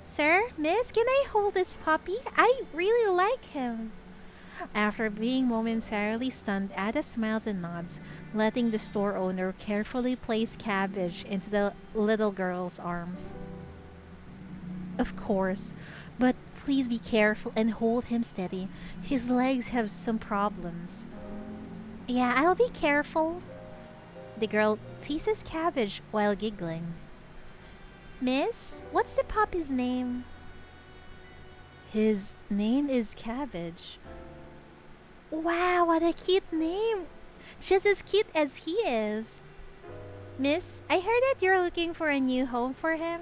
Sir, miss, can I hold this puppy? I really like him. After being momentarily stunned, Ada smiles and nods, letting the store owner carefully place Cabbage into the little girl's arms. Of course, but please be careful and hold him steady. His legs have some problems. Yeah, I'll be careful. The girl teases Cabbage while giggling. Miss, what's the puppy's name? His name is Cabbage. Wow, what a cute name! Just as cute as he is. Miss, I heard that you're looking for a new home for him.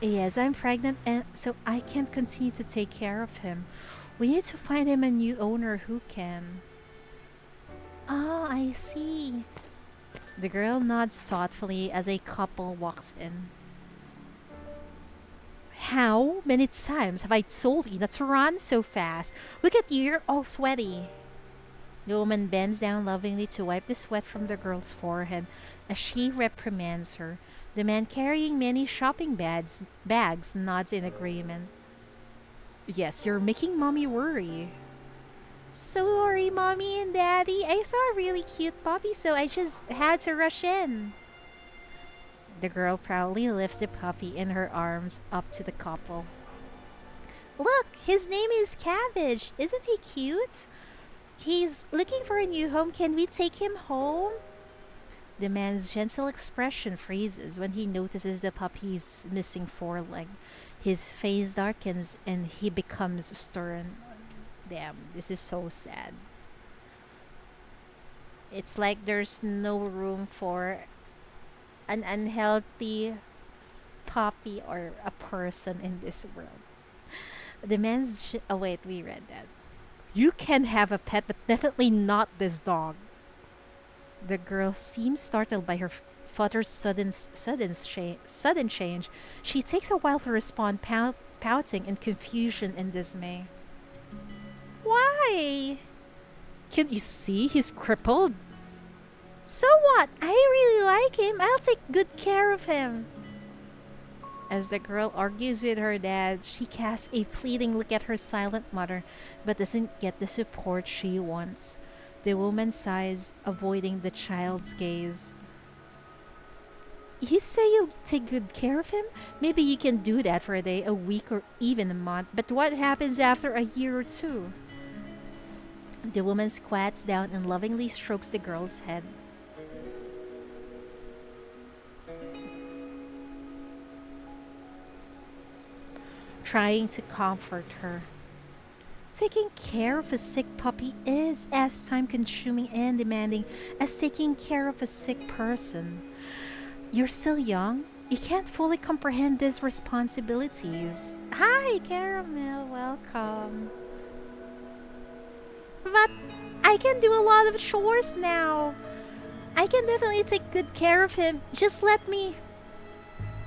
Yes, I'm pregnant and so I can't continue to take care of him. We need to find him a new owner who can. Oh, I see. The girl nods thoughtfully as a couple walks in. How many times have I told you not to run so fast? Look at you, you're all sweaty. The woman bends down lovingly to wipe the sweat from the girl's forehead as she reprimands her. The man carrying many shopping bags nods in agreement. Yes, you're making mommy worry. Sorry, mommy and daddy. I saw a really cute puppy, so I just had to rush in. The girl proudly lifts the puppy in her arms up to the couple. Look, his name is Cabbage. Isn't he cute? He's looking for a new home. Can we take him home? The man's gentle expression freezes when he notices the puppy's missing foreleg. His face darkens and he becomes stern. Damn, this is so sad. It's like there's no room for an unhealthy puppy or a person in this world. Oh wait, we read that. You can have a pet, but definitely not this dog. The girl seems startled by her father's sudden change. She takes a while to respond, pouting in confusion and dismay. Why? Can't you see he's crippled? So what? I really like him. I'll take good care of him. As the girl argues with her dad, she casts a pleading look at her silent mother, but doesn't get the support she wants. The woman sighs, avoiding the child's gaze. You say you'll take good care of him? Maybe you can do that for a day, a week, or even a month. But what happens after a year or two? The woman squats down and lovingly strokes the girl's head. Trying to comfort her. Taking care of a sick puppy is as time consuming and demanding as taking care of a sick person. You're still young. You can't fully comprehend these responsibilities. Hi, Caramel. Welcome. But I can do a lot of chores now. I can definitely take good care of him. Just let me.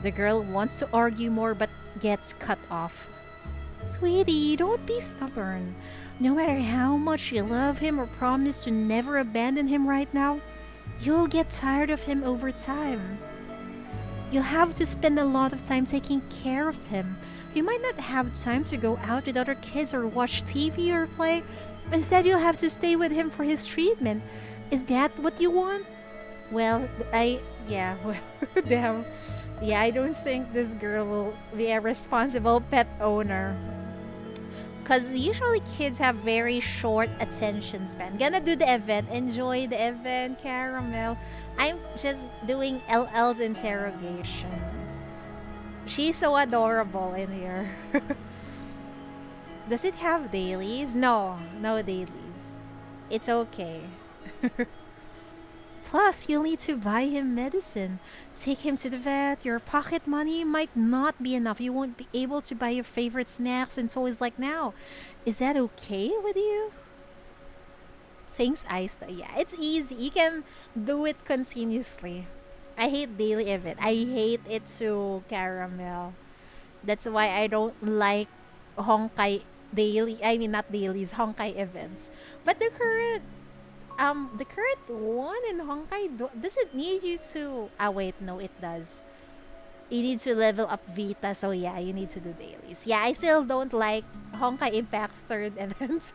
The girl wants to argue more but gets cut off. Sweetie, don't be stubborn. No matter how much you love him or promise to never abandon him right now, you'll get tired of him over time. You'll have to spend a lot of time taking care of him. You might not have time to go out with other kids or watch TV or play. Instead, you'll have to stay with him for his treatment. Is that what you want? Well, damn. Yeah, I don't think this girl will be a responsible pet owner. Because usually kids have very short attention span. Gonna do the event. Enjoy the event, Caramel. I'm just doing LL's interrogation. She's so adorable in here. Does it have dailies? No dailies. It's okay. Plus, you'll need to buy him medicine. Take him to the vet. Your pocket money might not be enough. You won't be able to buy your favorite snacks and toys like now. Is that okay with you? Thanks, AISNO. Yeah, it's easy. You can do it continuously. I hate daily event. I hate it too, Caramel. That's why I don't like Honkai daily. I mean, not dailies, Honkai events. But the current one in Honkai doesn't need you to. Ah, wait, no, it does. You need to level up Vita, so yeah, you need to do dailies. Yeah, I still don't like Honkai Impact third event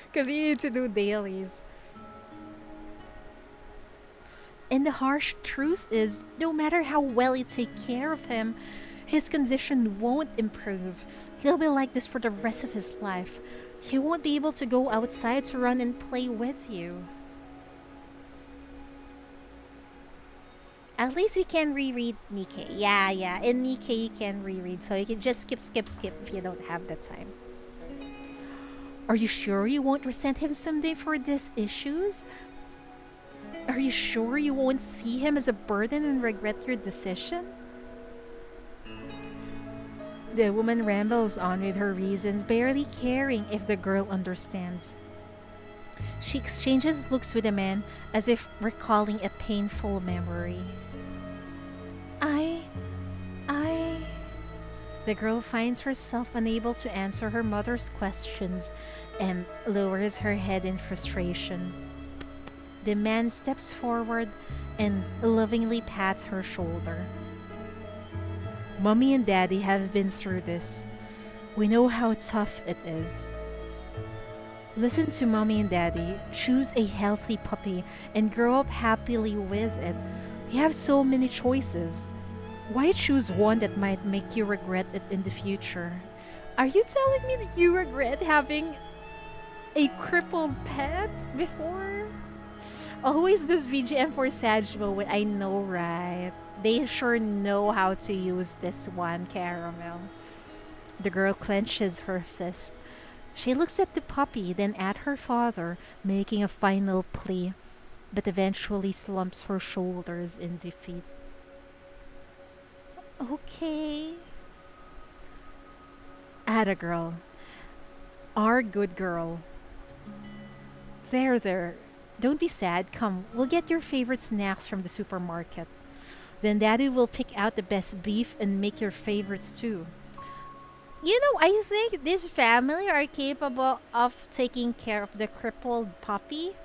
because you need to do dailies. And the harsh truth is, no matter how well you take care of him, his condition won't improve. He'll be like this for the rest of his life. He won't be able to go outside to run and play with you. At least we can reread Nikkei. Yeah. In Nikkei you can reread, so you can just skip if you don't have the time. Are you sure you won't resent him someday for these issues? Are you sure you won't see him as a burden and regret your decision? The woman rambles on with her reasons, barely caring if the girl understands. She exchanges looks with the man as if recalling a painful memory. I. I. The girl finds herself unable to answer her mother's questions and lowers her head in frustration. The man steps forward and lovingly pats her shoulder. Mommy and Daddy have been through this. We know how tough it is. Listen to Mommy and Daddy. Choose a healthy puppy and grow up happily with it. You have so many choices. Why choose one that might make you regret it in the future? Are you telling me that you regret having a crippled pet before? Always this VGM for Sagimo when I know, right? They sure know how to use this one, Caramel. The girl clenches her fist. She looks at the puppy, then at her father, making a final plea, but eventually slumps her shoulders in defeat. Okay. Atta girl. Our good girl. There, there. Don't be sad. Come, we'll get your favorite snacks from the supermarket. Then Daddy will pick out the best beef and make your favorites too. You know, I think this family are capable of taking care of the crippled puppy,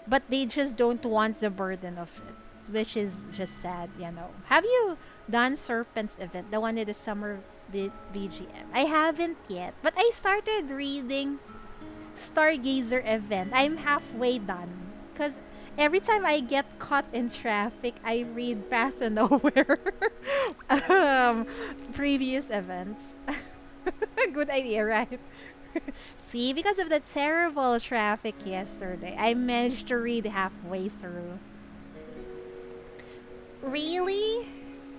but they just don't want the burden of it, which is just sad, you know. Have you done Serpent's event, the one in the summer BGM? I haven't yet, but I started reading Stargazer event. I'm halfway done because every time I get caught in traffic, I read Path to Nowhere previous events. Good idea, right? See, because of the terrible traffic yesterday, I managed to read halfway through. Really?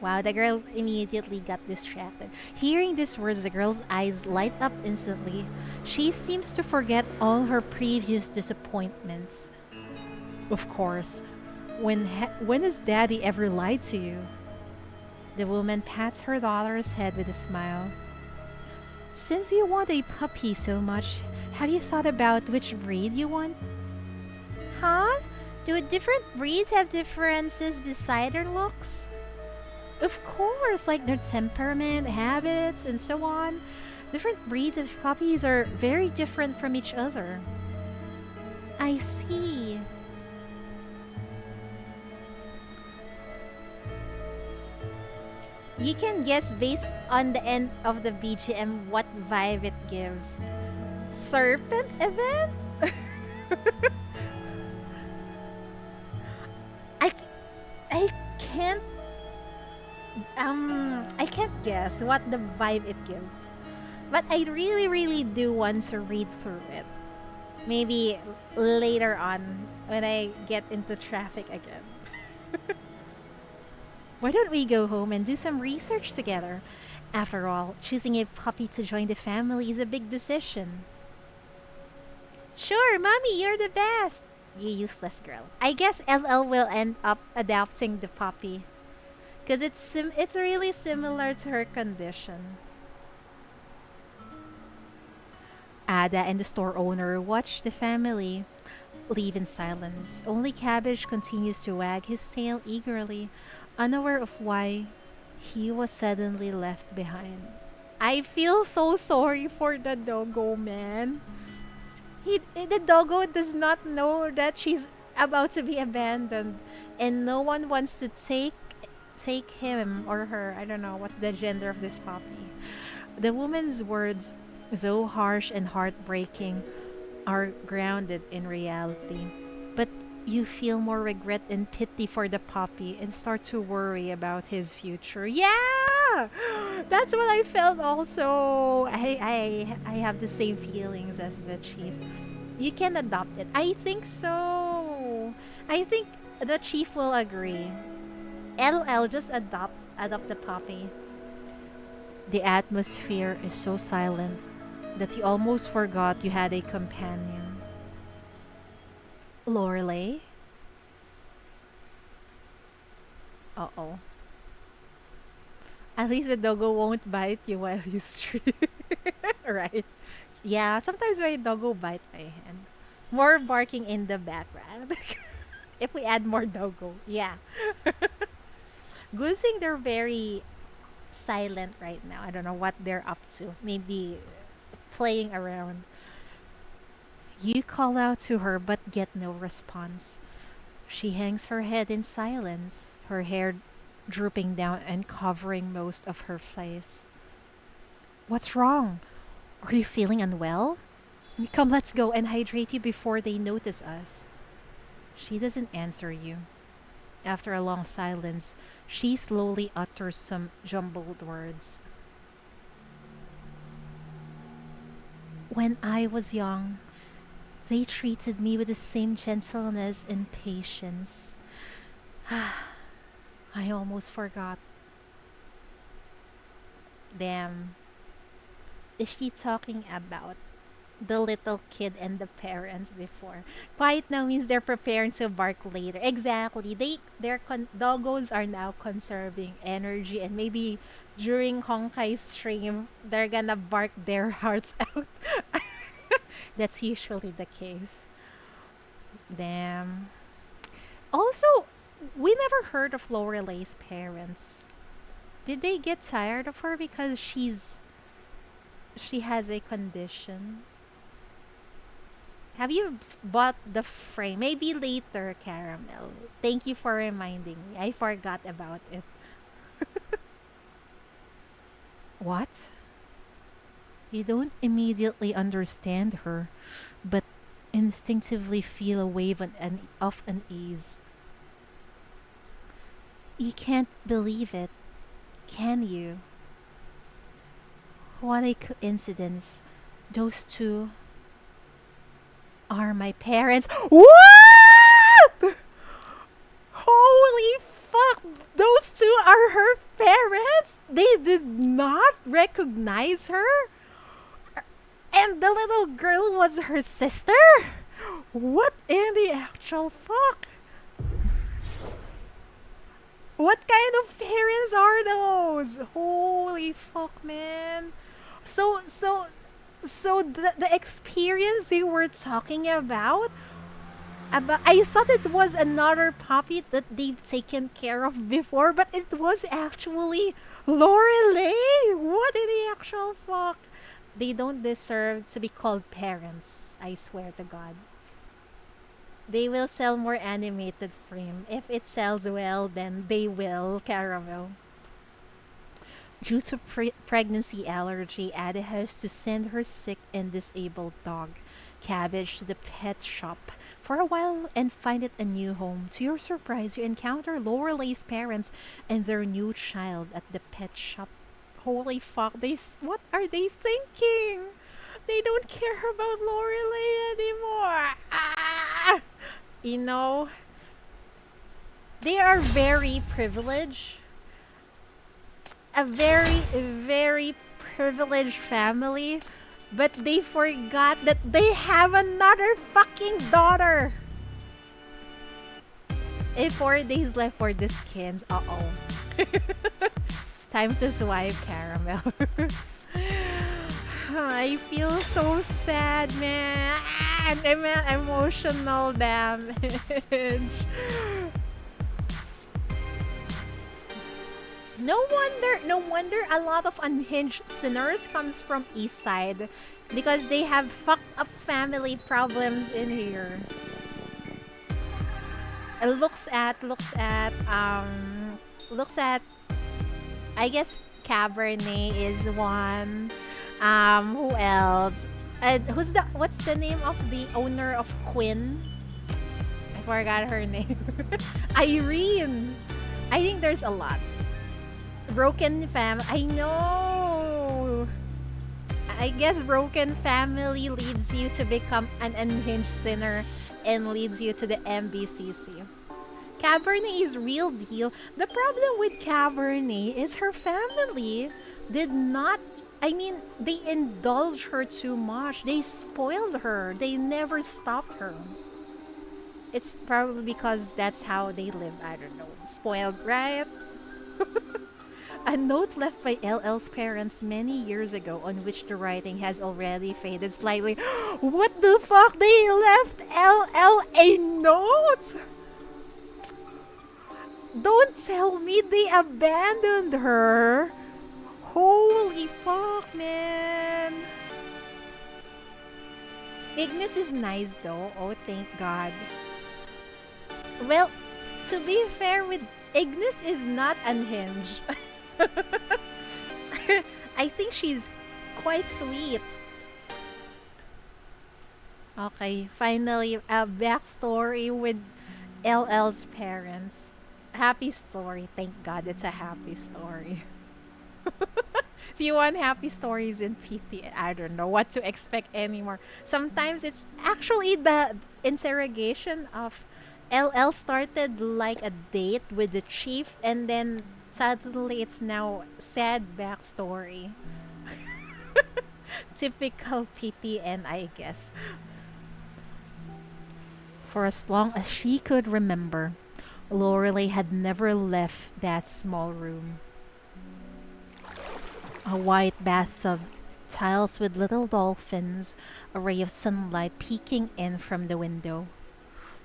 Wow, the girl immediately got distracted. Hearing these words, the girl's eyes light up instantly. She seems to forget all her previous disappointments. Of course, when has Daddy ever lied to you? The woman pats her daughter's head with a smile. Since you want a puppy so much, have you thought about which breed you want? Huh? Do different breeds have differences beside their looks? Of course, like their temperament, habits, and so on. Different breeds of puppies are very different from each other. I see. You can guess based on the end of the BGM what vibe it gives. Serpent event? I, I can't I can't guess what the vibe it gives. But I really really do want to read through it. Maybe later on when I get into traffic again. Why don't we go home and do some research together? After all, choosing a puppy to join the family is a big decision. Sure, Mommy, you're the best. You useless girl. I guess LL will end up adopting the puppy. Because it's really similar to her condition. Ada and the store owner watch the family leave in silence. Only Cabbage continues to wag his tail eagerly, unaware of why he was suddenly left behind. I feel so sorry for the doggo, man. The doggo does not know that she's about to be abandoned, and no one wants to take him or her. I don't know what's the gender of this puppy. The woman's words, though harsh and heartbreaking, are grounded in reality. But you feel more regret and pity for the puppy and start to worry about his future. Yeah! That's what I felt also. I have the same feelings as the chief. You can adopt it. I think so. I think the chief will agree. LL, just adopt the puppy. The atmosphere is so silent that you almost forgot you had a companion. Lore-Ley? Uh-oh. At least the doggo won't bite you while you stream. Right? Yeah, sometimes my doggo bite my hand. More barking in the background. If we add more doggo, yeah. Good thing they're very silent right now. I don't know what they're up to. Maybe playing around. You call out to her but get no response. She hangs her head in silence, her hair drooping down and covering most of her face. What's wrong? Are you feeling unwell? Come, let's go and hydrate you before they notice us. She doesn't answer you. After a long silence, she slowly utters some jumbled words. When I was young, they treated me with the same gentleness and patience. I almost forgot. Damn. Is she talking about the little kid and the parents before? Quiet now means they're preparing to bark later. Exactly. Doggos are now conserving energy, and maybe during Honkai's stream, they're gonna bark their hearts out. That's usually the case. Damn. Also, we never heard of Lore-Ley's parents. Did they get tired of her because she has a condition? Have you bought the frame? Maybe later, Caramel. Thank you for reminding me. I forgot about it. What? You don't immediately understand her, but instinctively feel a wave of unease. You can't believe it, can you? What a coincidence. Those two are my parents. What? Holy fuck! Those two are her parents? They did not recognize her? And the little girl was her sister? What in the actual fuck? What kind of parents are those? Holy fuck, man. So, so, so the experience you were talking about, I thought it was another puppy that they've taken care of before, but it was actually Lore-Ley. What in the actual fuck? They don't deserve to be called parents, I swear to God. They will sell more animated frame. If it sells well, then they will, Caramel. Due to pregnancy allergy, Ada has to send her sick and disabled dog, Cabbage, to the pet shop for a while and find it a new home. To your surprise, you encounter Lore-Ley's parents and their new child at the pet shop. Holy fuck, what are they thinking? They don't care about Lore-Ley anymore. Ah! You know, they are very privileged. A very, very privileged family. But they forgot that they have another fucking daughter. 4 days left for the skins. Uh-oh. Time to swipe, Caramel. I feel so sad, man. I'm emotional damage. No wonder a lot of unhinged sinners comes from East Side because they have fucked up family problems in here. It looks at I guess Cabernet is one. Who else? What's the name of the owner of Quinn? I forgot her name. Irene. I think there's a lot. Broken family. I know. I guess broken family leads you to become an unhinged sinner and leads you to the MBCC. Cabernet is real deal. The problem with Cabernet is her family did not. I mean, they indulged her too much. They spoiled her. They never stopped her. It's probably because that's how they live. I don't know. Spoiled, right? A note left by LL's parents many years ago on which the writing has already faded slightly. What the fuck? They left LL a note? Don't tell me they abandoned her. Holy fuck, man. Ignis is nice though. Oh, thank God. Well, to be fair with Ignis is not unhinged. I think she's quite sweet. Okay, finally a backstory with LL's parents. Happy story. Thank God it's a happy story. If you want happy stories in PT, I don't know what to expect anymore. Sometimes it's actually the interrogation of LL started like a date with the chief, and then suddenly it's now sad backstory. Typical PTN, I guess. For as long as she could remember, Lore-Ley had never left that small room. A white bathtub, tiles with little dolphins, a ray of sunlight peeking in from the window.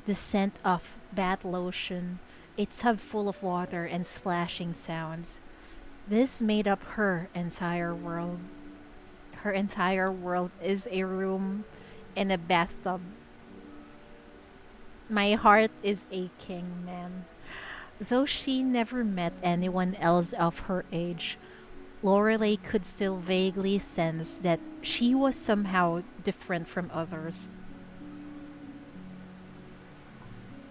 The scent of bath lotion, a tub full of water and splashing sounds. This made up her entire world. Her entire world is a room and a bathtub. My heart is aching, man. Though she never met anyone else of her age, Lore-Ley could still vaguely sense that she was somehow different from others.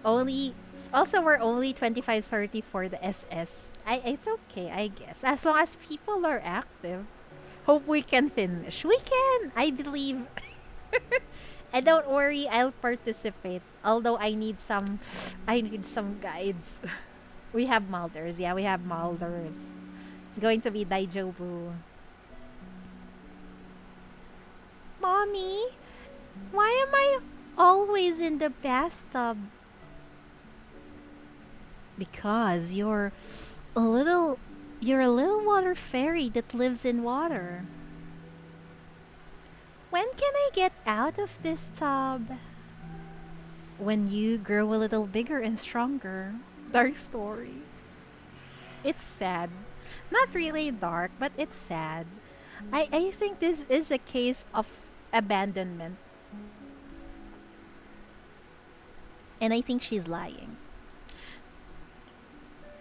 Only Also, we're only 25-30 for the SS. It's okay, I guess. As long as people are active. Hope we can finish. We can! I believe. And don't worry, I'll participate. Although I need some guides. We have Malders. Yeah, we have Malders. It's going to be Daijobu. Mommy, why am I always in the bathtub? Because a little you're a little water fairy that lives in water. When can I get out of this tub? When you grow a little bigger and stronger. Dark story. It's sad. Not really dark, but it's sad. I think this is a case of abandonment. And I think she's lying.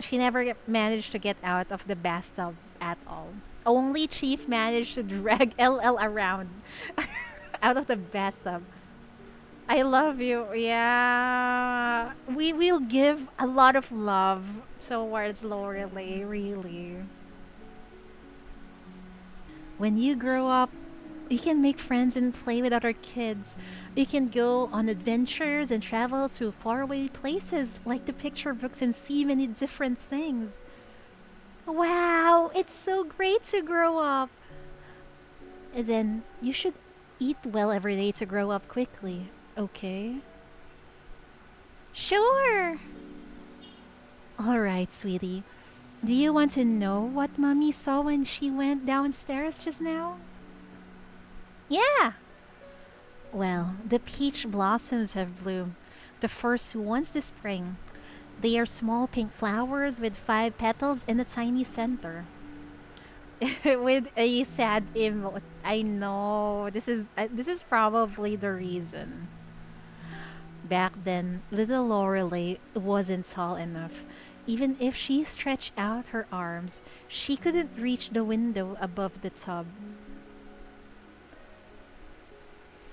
She never managed to get out of the bathtub at all. Only Chief managed to drag LL around out of the bathtub. I love you. Yeah. We will give a lot of love towards Lore-Ley, really. When you grow up, you can make friends and play with other kids. You can go on adventures and travel to faraway places like the picture books and see many different things. Wow, it's so great to grow up. And then you should eat well every day to grow up quickly, okay? Sure. All right, sweetie. Do you want to know what Mommy saw when she went downstairs just now? Yeah. Well, the peach blossoms have bloomed. The first ones this spring. They are small pink flowers with 5 petals in a tiny center. With a sad emote. I know. This is probably the reason. Back then, little Lore-Ley wasn't tall enough. Even if she stretched out her arms, she couldn't reach the window above the tub.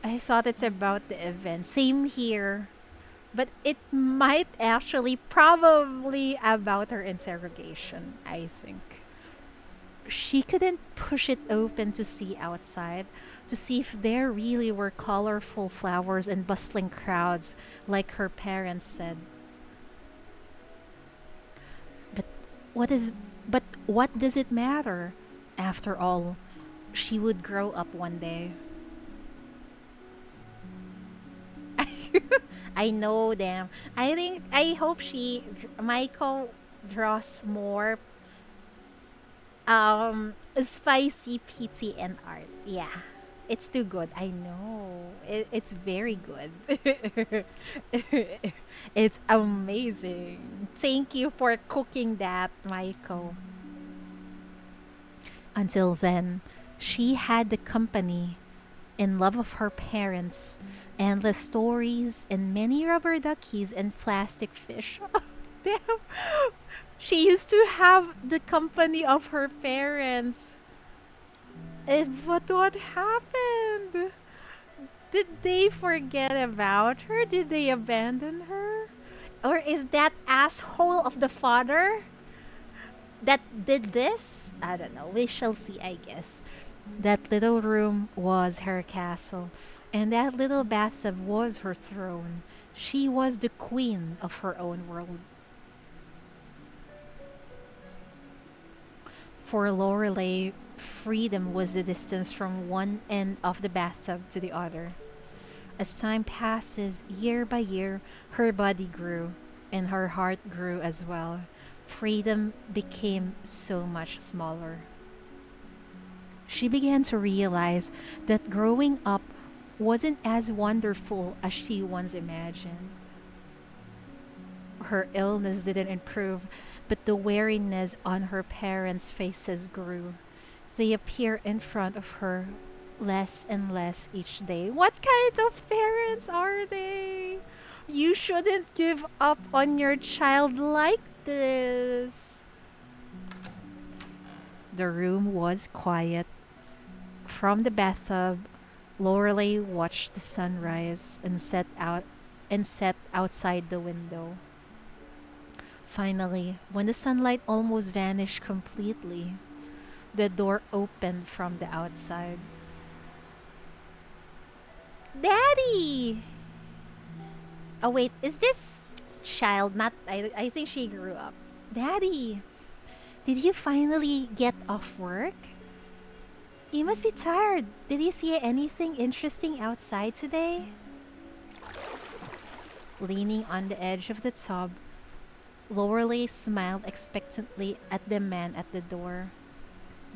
I thought it's about the event. Same here. But it might actually probably about her interrogation, I think. She couldn't push it open to see outside, to see if there really were colorful flowers and bustling crowds like her parents said. But what is but what does it matter? After all, she would grow up one day. I know them. I hope Michael draws more Spicy PT and art. Yeah. It's too good. I know. It's very good. It's amazing. Thank you for cooking that, Michael. Until then, she had the company and love of her parents, endless stories, and many rubber duckies and plastic fish. Damn. She used to have the company of her parents. But what happened? Did they forget about her? Did they abandon her? Or is that asshole of the father that did this? I don't know. We shall see, I guess. That little room was her castle, and that little bathtub was her throne. She was the queen of her own world. For Lore-Ley, freedom was the distance from one end of the bathtub to the other. As time passes, year by year, her body grew, and her heart grew as well. Freedom became so much smaller. She began to realize that growing up wasn't as wonderful as she once imagined. Her illness didn't improve, but the weariness on her parents' faces grew. They appear in front of her less and less each day. What kind of parents are they? You shouldn't give up on your child like this. The room was quiet. From the bathtub, Lorelei watched the sunrise and set outside the window. Finally, when the sunlight almost vanished completely, the door opened from the outside. Daddy! Oh wait, is this child not I think she grew up. Daddy, did you finally get off work? You must be tired. Did you see anything interesting outside today? Leaning on the edge of the tub, Lorelei smiled expectantly at the man at the door.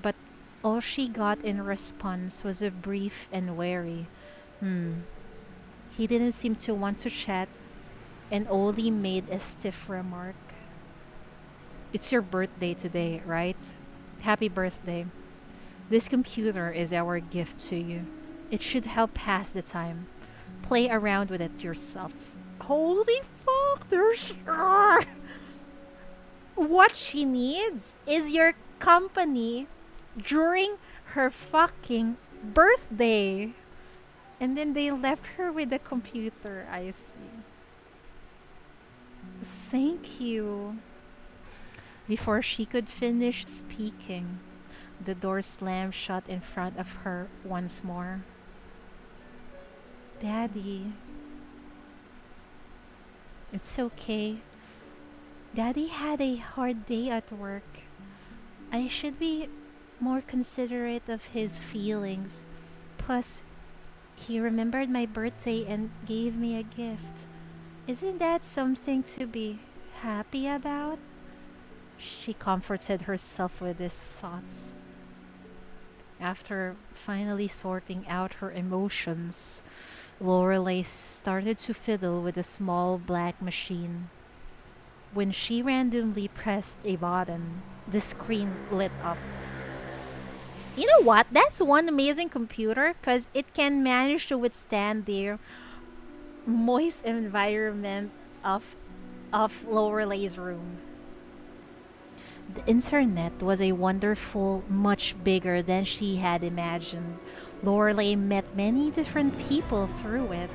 But all she got in response was a brief and wary, He didn't seem to want to chat and only made a stiff remark. It's your birthday today, right? Happy birthday. This computer is our gift to you. It should help pass the time. Play around with it yourself. Holy fuck, there's... What she needs is your company during her fucking birthday. And then they left her with the computer, I see. Thank you. Before she could finish speaking, the door slammed shut in front of her once more. Daddy. It's okay. Daddy had a hard day at work. I should be more considerate of his feelings. Plus, he remembered my birthday and gave me a gift. Isn't that something to be happy about? She comforted herself with these thoughts. After finally sorting out her emotions, Lorelei started to fiddle with a small black machine. When she randomly pressed a button, the screen lit up. You know what? That's one amazing computer because it can manage to withstand the moist environment of Lowerlay's room. The internet was a wonderful, much bigger than she had imagined. Lorelei met many different people through it.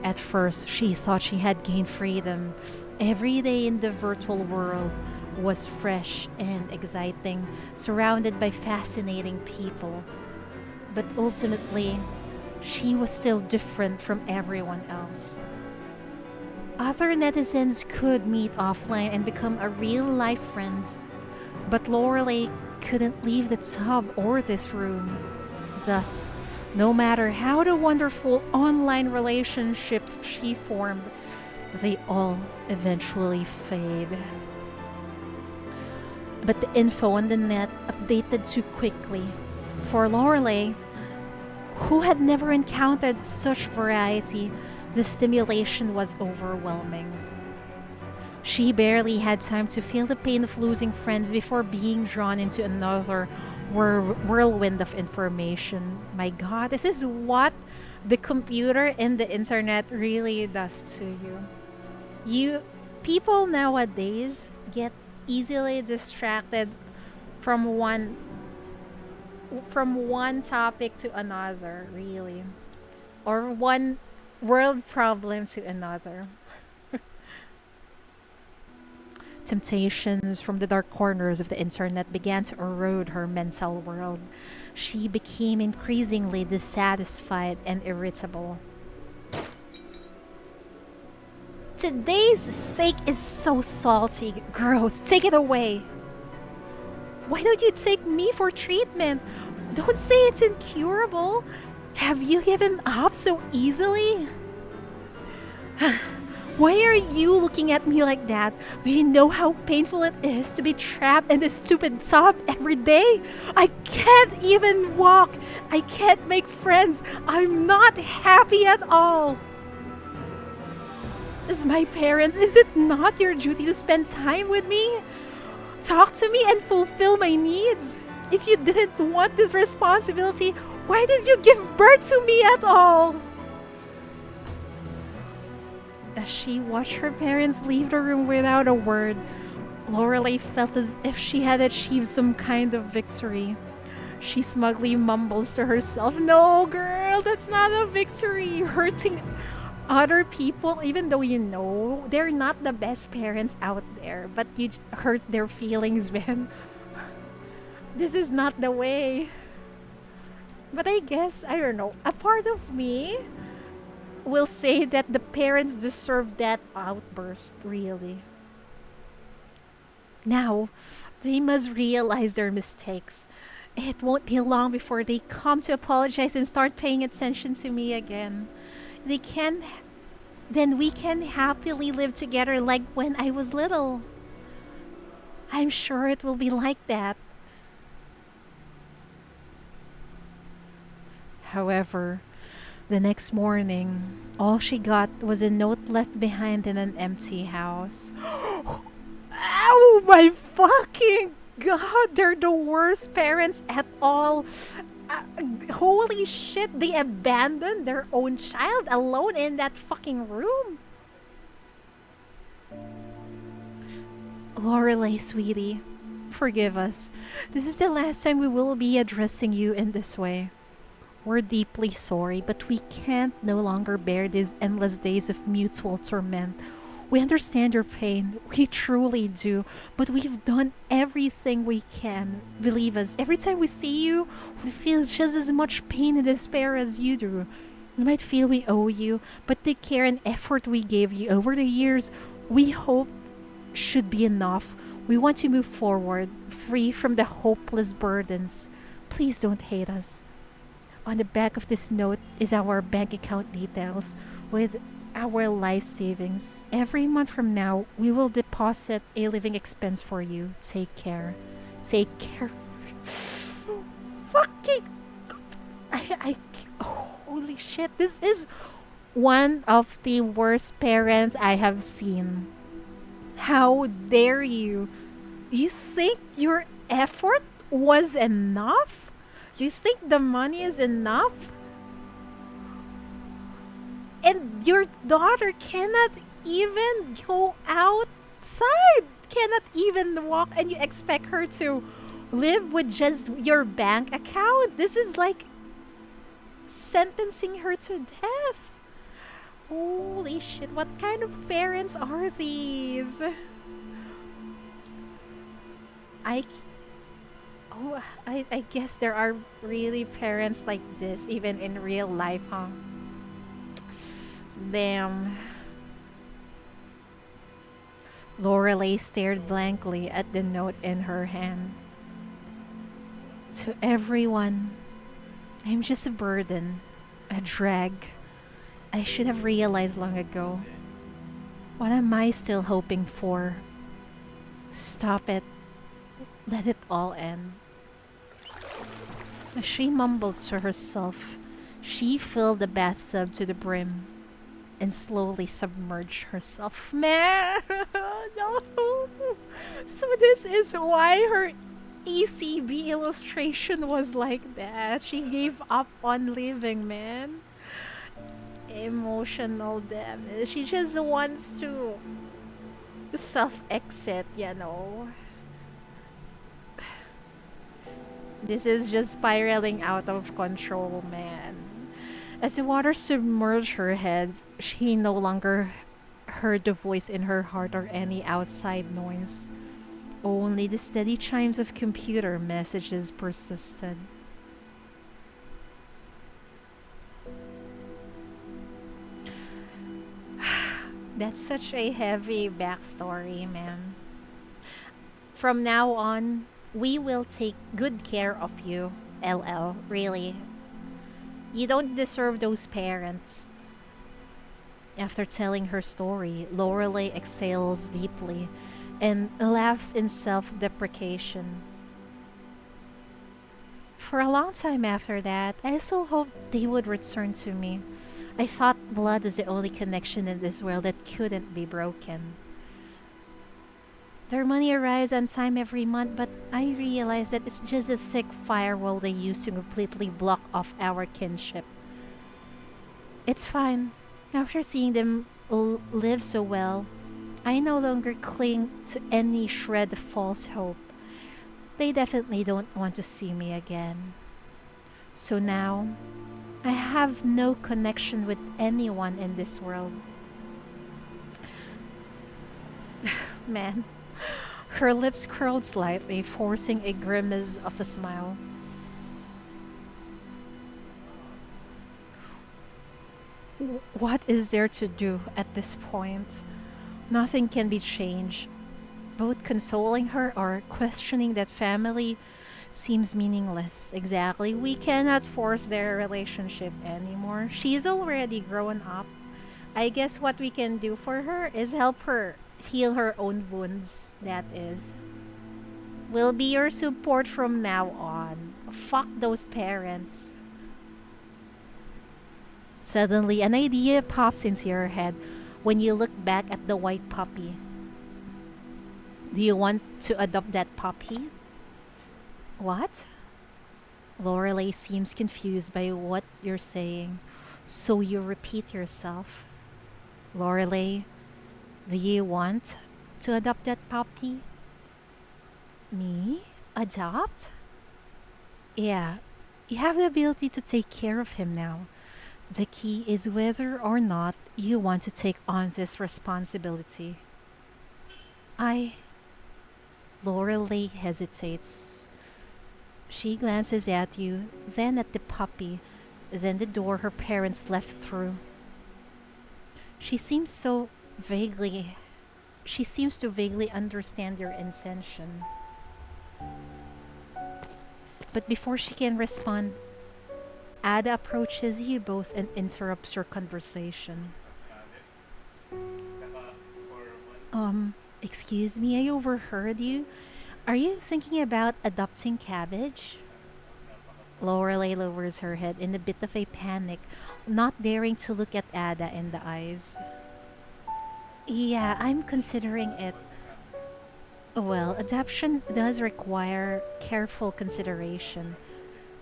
At first, she thought she had gained freedom. Every day in the virtual world was fresh and exciting, surrounded by fascinating people. But ultimately, she was still different from everyone else. Other netizens could meet offline and become a real-life friends, but Lorelei couldn't leave the tub or this room. Thus, no matter how the wonderful online relationships she formed, they all eventually fade. but the info on the net updated too quickly. For Lore-Ley, who had never encountered such variety, the stimulation was overwhelming. She barely had time to feel the pain of losing friends before being drawn into another whirlwind of information. My god, this is what the computer and the internet really does to you. People nowadays get easily distracted from one topic to another, really, or one world problem to another. Temptations from the dark corners of the internet began to erode her mental world. She became increasingly dissatisfied and irritable. Today's steak is so salty. Gross. Take it away. Why don't you take me for treatment? Don't say it's incurable. Have you given up so easily? Why are you looking at me like that? Do you know how painful it is to be trapped in this stupid tub every day? I can't even walk. I can't make friends. I'm not happy at all. As my parents, is it not your duty to spend time with me? Talk to me and fulfill my needs. If you didn't want this responsibility, why did you give birth to me at all? As she watched her parents leave the room without a word, Lore-Ley felt as if she had achieved some kind of victory. She smugly mumbles to herself, "No, girl, that's not a victory. Hurting other people, even though you know they're not the best parents out there, but you hurt their feelings, man. This is not the way." But I guess, I don't know, a part of me will say that the parents deserve that outburst, really. Now, they must realize their mistakes. It won't be long before they come to apologize and start paying attention to me again. Then we can happily live together like when I was little. I'm sure it will be like that. However, the next morning, all she got was a note left behind in an empty house. Oh my fucking god, they're the worst parents at all. Holy shit, they abandoned their own child alone in that fucking room. Lore-Ley, sweetie, forgive us. This is the last time we will be addressing you in this way. We're deeply sorry, but we can't no longer bear these endless days of mutual torment. We understand your pain. We truly do. But we've done everything we can. Believe us, every time we see you, we feel just as much pain and despair as you do. You might feel we owe you, but the care and effort we gave you over the years, we hope should be enough. We want to move forward, free from the hopeless burdens. Please don't hate us. On the back of this note is our bank account details with our life savings. Every month from now, we will deposit a living expense for you. Take care. Take care. Fucking... holy shit. This is one of the worst parents I have seen. How dare you? You think your effort was enough? You think the money is enough? And your daughter cannot even go outside, cannot even walk, and you expect her to live with just your bank account? This is like sentencing her to death. Holy shit, what kind of parents are these? I guess there are really parents like this even in real life, huh? Damn. Lore-Ley stared blankly at the note in her hand. To everyone, I'm just a burden, a drag. I should have realized long ago. What am I still hoping for? Stop it. Let it all end. As she mumbled to herself, she filled the bathtub to the brim and slowly submerged herself. Man, no. So this is why her ECB illustration was like that. She gave up on living, man. Emotional damage. She just wants to self-exit, you know. This is just spiraling out of control, man. As the water submerged her head, she no longer heard the voice in her heart or any outside noise. Only the steady chimes of computer messages persisted. That's such a heavy backstory, man. From now on, we will take good care of you, LL, really. You don't deserve those parents. After telling her story, Lore-Ley exhales deeply and laughs in self-deprecation. For a long time after that, I still hoped they would return to me. I thought blood was the only connection in this world that couldn't be broken. Their money arrives on time every month, but I realize that it's just a thick firewall they use to completely block off our kinship. It's fine. After seeing them live so well, I no longer cling to any shred of false hope. They definitely don't want to see me again. So now, I have no connection with anyone in this world. Man, her lips curled slightly, forcing a grimace of a smile. What is there to do at this point? Nothing can be changed. Both consoling her or questioning that family seems meaningless. Exactly. We cannot force their relationship anymore. She's already grown up. I guess what we can do for her is help her heal her own wounds. That is. We'll be your support from now on. Fuck those parents. Suddenly, an idea pops into your head when you look back at the white puppy. Do you want to adopt that puppy? What? Lore-Ley seems confused by what you're saying, so you repeat yourself. Lore-Ley, do you want to adopt that puppy? Me? Adopt? Yeah, you have the ability to take care of him now. The key is whether or not you want to take on this responsibility. I... Lore-Ley hesitates. She glances at you, then at the puppy, then the door her parents left through. She seems so vaguely... She seems to vaguely understand your intention. But before she can respond, Ada approaches you both and interrupts your conversation. Excuse me, I overheard you. Are you thinking about adopting Cabbage? Lore-Ley lowers her head in a bit of a panic, not daring to look at Ada in the eyes. Yeah, I'm considering it. Well, adoption does require careful consideration.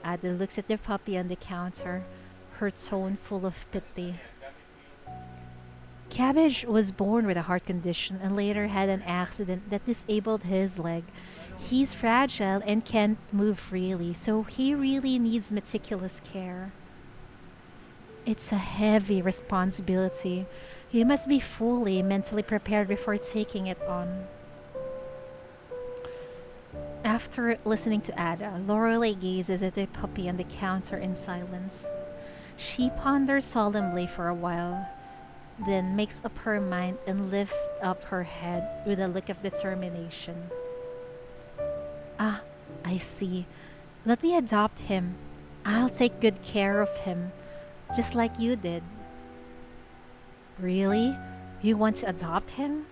Ada looks at the puppy on the counter, her tone full of pity. Cabbage was born with a heart condition and later had an accident that disabled his leg. He's fragile and can't move freely, so he really needs meticulous care. It's a heavy responsibility. You must be fully mentally prepared before taking it on. After listening to Ada, Lore-Ley gazes at the puppy on the counter in silence. She ponders solemnly for a while, then makes up her mind and lifts up her head with a look of determination. Ah, I see. Let me adopt him. I'll take good care of him, just like you did. Really? You want to adopt him?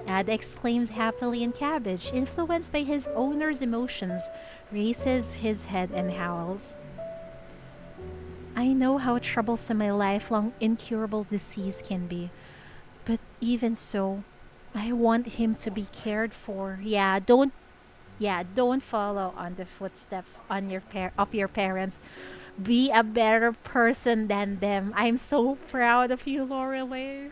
Ada exclaims happily, and Cabbage, influenced by his owner's emotions, raises his head and howls. I know how troublesome a lifelong incurable disease can be, but even so, I want him to be cared for. Don't follow on the footsteps on of your parents. Be a better person than them. I'm so proud of you, Lore-Ley.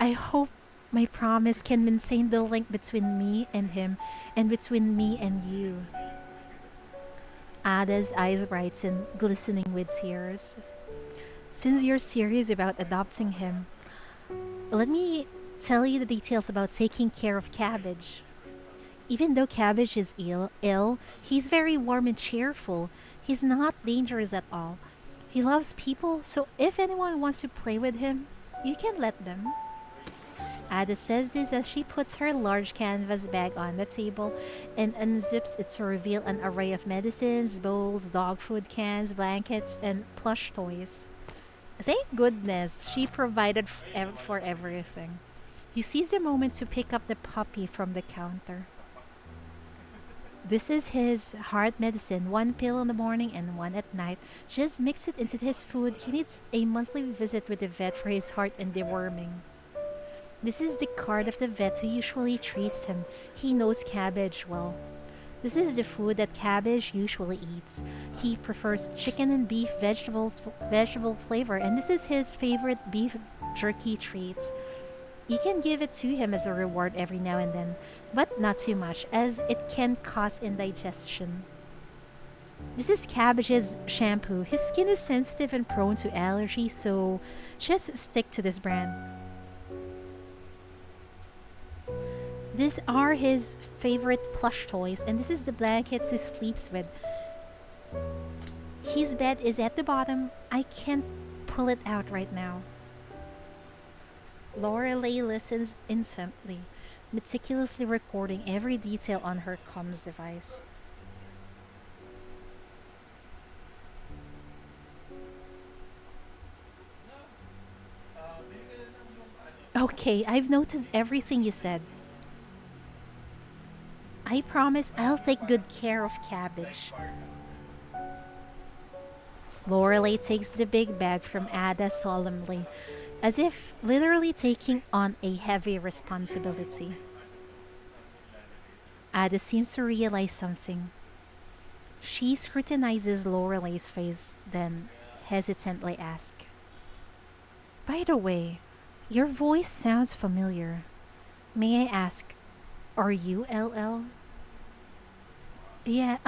I hope my promise can maintain the link between me and him and between me and you. Ada's eyes brighten, glistening with tears. Since you're serious about adopting him, let me tell you the details about taking care of Cabbage. Even though Cabbage is ill, he's very warm and cheerful. He's not dangerous at all. He loves people, so if anyone wants to play with him, you can let them. Ada says this as she puts her large canvas bag on the table and unzips it to reveal an array of medicines, bowls, dog food cans, blankets, and plush toys. Thank goodness she provided for everything. You seize the moment to pick up the puppy from the counter. This is his heart medicine, one pill in the morning and one at night. Just mix it into his food. He needs a monthly visit with the vet for his heart and deworming. This is the card of the vet who usually treats him. He knows Cabbage well. This is the food that Cabbage usually eats. He prefers chicken and beef vegetable flavor, and this is his favorite beef jerky treats. You can give it to him as a reward every now and then, but not too much, as it can cause indigestion. This is Cabbage's shampoo. His skin is sensitive and prone to allergies, so just stick to this brand. These are his favorite plush toys, and this is the blankets he sleeps with. His bed is at the bottom. I can't pull it out right now. Lore-Ley listens intently, meticulously recording every detail on her comms device. Okay, I've noted everything you said. I promise I'll take good care of Cabbage. Lore-Ley takes the big bag from Ada solemnly, as if literally taking on a heavy responsibility. Ada seems to realize something. She scrutinizes Lore-Ley's face, then hesitantly asks, "By the way, your voice sounds familiar. May I ask, are you LL?" Yeah,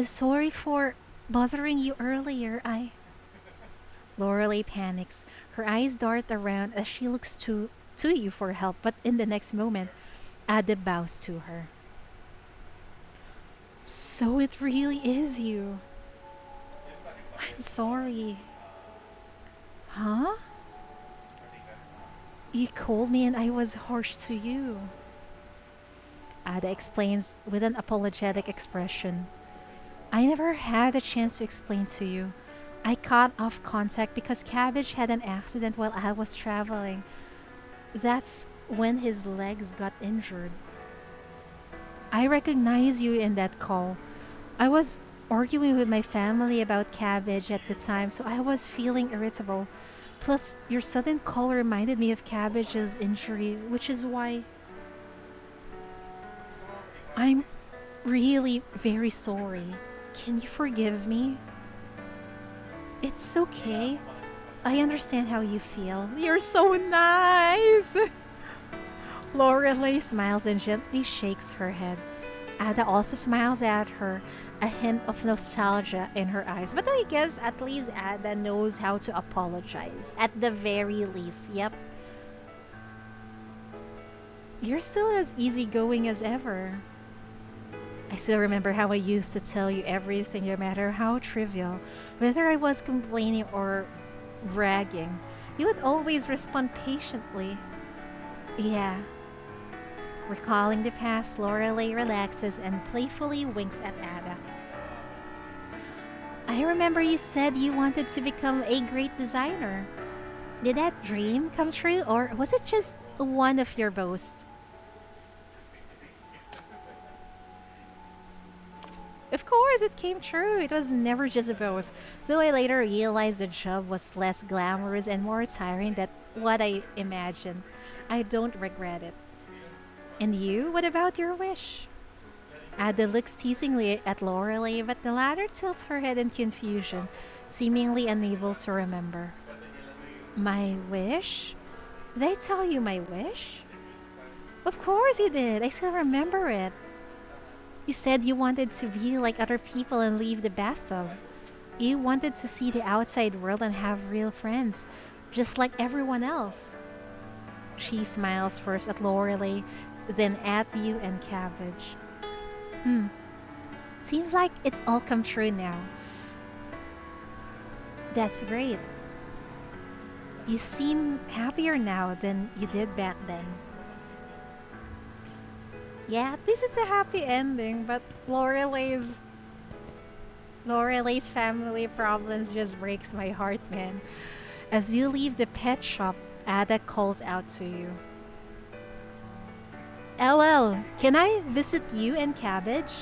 sorry for bothering you earlier. Lore-Ley panics. Her eyes dart around as she looks to you for help, but in the next moment, Ada bows to her. So it really is you. I'm sorry. Huh? You called me and I was harsh to you. Ada explains with an apologetic expression. I never had a chance to explain to you. I cut off contact because Cabbage had an accident while I was traveling. That's when his legs got injured. I recognize you in that call. I was arguing with my family about Cabbage at the time, so I was feeling irritable. Plus, your sudden call reminded me of Cabbage's injury, which is why I'm really very sorry. Can you forgive me? It's okay. I understand how you feel. You're so nice! Lore-Ley smiles and gently shakes her head. Ada also smiles at her, a hint of nostalgia in her eyes. But I guess at least Ada knows how to apologize. At the very least, yep. You're still as easygoing as ever. I still remember how I used to tell you everything, no matter how trivial. Whether I was complaining or bragging, you would always respond patiently. Yeah. Recalling the past, Lore-Ley relaxes and playfully winks at Ada. I remember you said you wanted to become a great designer. Did that dream come true, or was it just one of your boasts. Of course, it came true. It was never just a boast. Though I later realized the job was less glamorous and more tiring than what I imagined. I don't regret it. And you? What about your wish? Ada looks teasingly at Lore-Ley, but the latter tilts her head in confusion, seemingly unable to remember. My wish? Did I tell you my wish? Of course you did. I still remember it. You said you wanted to be like other people and leave the bathtub. You wanted to see the outside world and have real friends, just like everyone else. She smiles first at Lore-Ley, then at you and Cabbage. Seems like it's all come true now. That's great. You seem happier now than you did back then. Yeah, at least it's a happy ending, but Lore-Ley's family problems just breaks my heart, man. As you leave the pet shop, Ada calls out to you. LL, can I visit you and Cabbage?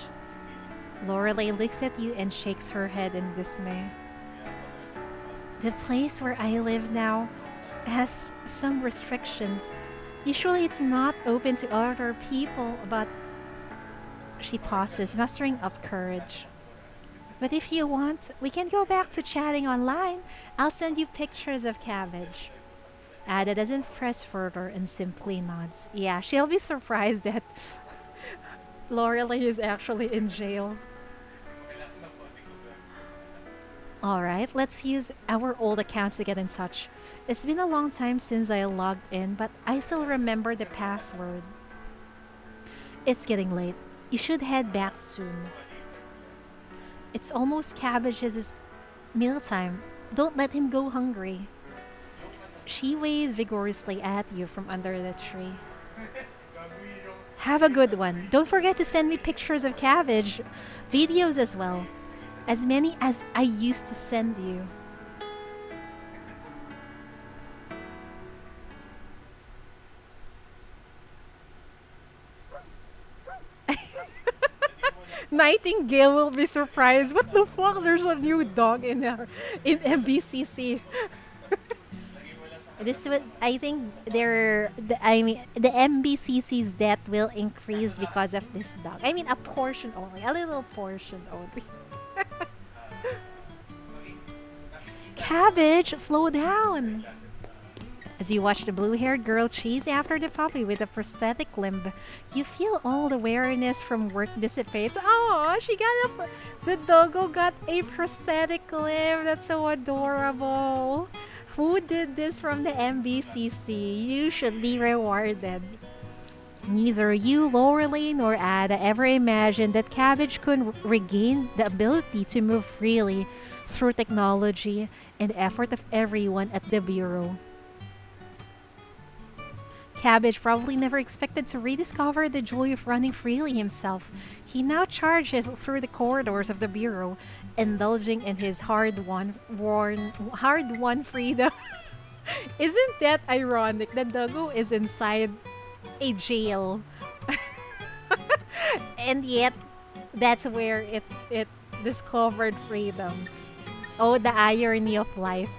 Lore-Ley looks at you and shakes her head in dismay. The place where I live now has some restrictions. Usually it's not open to other people, but... She pauses, mustering up courage. But if you want, we can go back to chatting online. I'll send you pictures of Cabbage. Ada doesn't press further and simply nods. Yeah, she'll be surprised that Lore-Ley is actually in jail. Alright, let's use our old accounts to get in touch. It's been a long time since I logged in, but I still remember the password. It's getting late. You should head back soon. It's almost Cabbage's mealtime. Don't let him go hungry. She waves vigorously at you from under the tree. Have a good one. Don't forget to send me pictures of Cabbage. Videos as well. As many as I used to send you. Nightingale will be surprised. What the fuck? There's a new dog in MBCC. This would, I think, the MBCC's debt will increase because of this dog. I mean, a portion only, a little portion only. Cabbage, slow down! As you watch the blue-haired girl chase after the puppy with a prosthetic limb, you feel all the weariness from work dissipates. Oh, the doggo got a prosthetic limb. That's so adorable. Who did this from the MBCC? You should be rewarded. Neither you, Lore-Ley, nor Ada ever imagined that Cabbage could regain the ability to move freely through technology and effort of everyone at the Bureau. Cabbage probably never expected to rediscover the joy of running freely himself. He now charges through the corridors of the Bureau, indulging in his hard-won freedom. Isn't that ironic? The doggo is inside a jail. And yet, that's where it discovered freedom. Oh, the irony of life.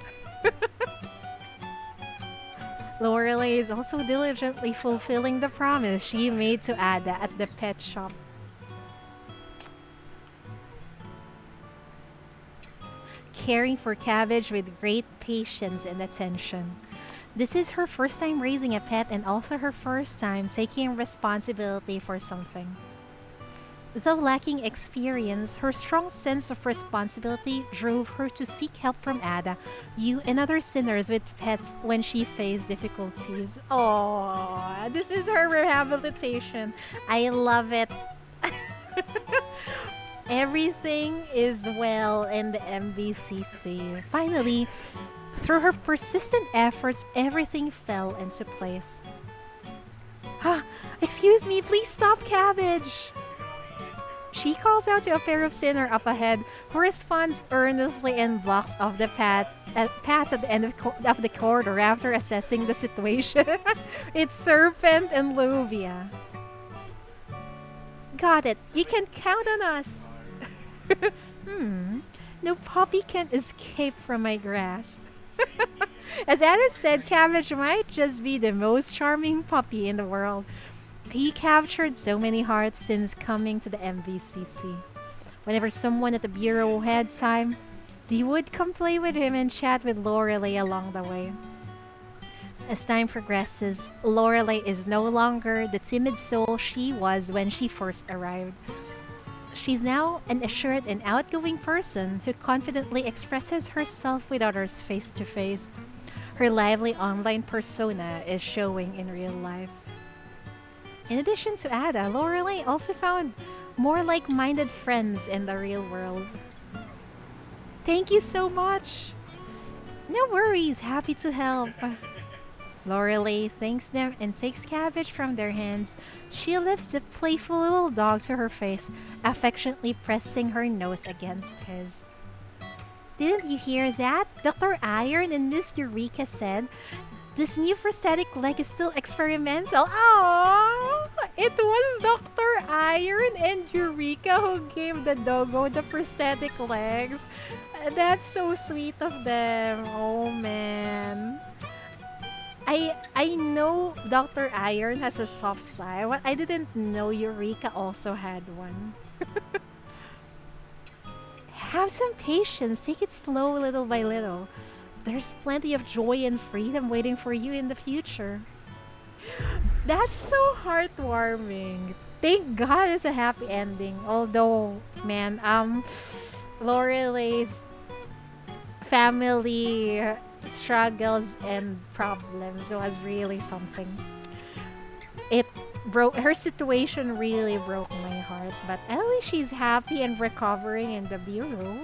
Lore-Ley is also diligently fulfilling the promise she made to Ada at the pet shop. Caring for Cabbage with great patience and attention. This is her first time raising a pet and also her first time taking responsibility for something. Though lacking experience, her strong sense of responsibility drove her to seek help from Ada, you, and other sinners with pets when she faced difficulties. Oh, this is her rehabilitation. I love it. Everything is well in the MBCC. Finally, through her persistent efforts, everything fell into place. Excuse me, please stop, Cabbage! She calls out to a pair of sinner up ahead, who responds earnestly and blocks off the paths at the end of the corridor after assessing the situation. It's Serpent and Luvia. Got it. You can count on us. No puppy can escape from my grasp. As Alice said, Cabbage might just be the most charming puppy in the world. He captured so many hearts since coming to the MVCC. Whenever someone at the bureau had time, they would come play with him and chat with Lore-Ley along the way. As time progresses, Lore-Ley is no longer the timid soul she was when she first arrived. She's now an assured and outgoing person who confidently expresses herself with others face to face. Her lively online persona is showing in real life. In addition to Ada, Lore-Ley also found more like-minded friends in the real world. Thank you so much! No worries, happy to help. Lore-Ley thanks them and takes Cabbage from their hands. She lifts the playful little dog to her face, affectionately pressing her nose against his. Didn't you hear that? Dr. Iron and Miss Eureka said this new prosthetic leg is still experimental. Oh, it was Dr. Iron and Eureka who gave the doggo the prosthetic legs. That's so sweet of them. Oh man. I know Dr. Iron has a soft side, but I didn't know Eureka also had one. Have some patience. Take it slow little by little. There's plenty of joy and freedom waiting for you in the future. That's so heartwarming. Thank God it's a happy ending. Although, man, Lore-Ley's family struggles and problems was really something. Her situation really broke my heart, but at least she's happy and recovering in the bureau.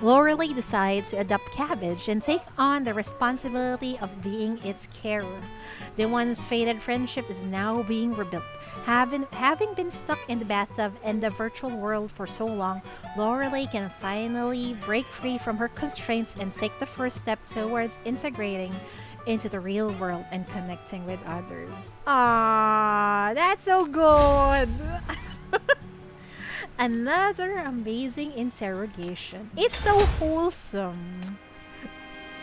Lore-Ley decides to adopt Cabbage and take on the responsibility of being its carer. The once faded friendship is now being rebuilt. Having been stuck in the bathtub and the virtual world for so long, Lore-Ley can finally break free from her constraints and take the first step towards integrating into the real world and connecting with others. Ah, that's so good! Another amazing interrogation. It's so wholesome.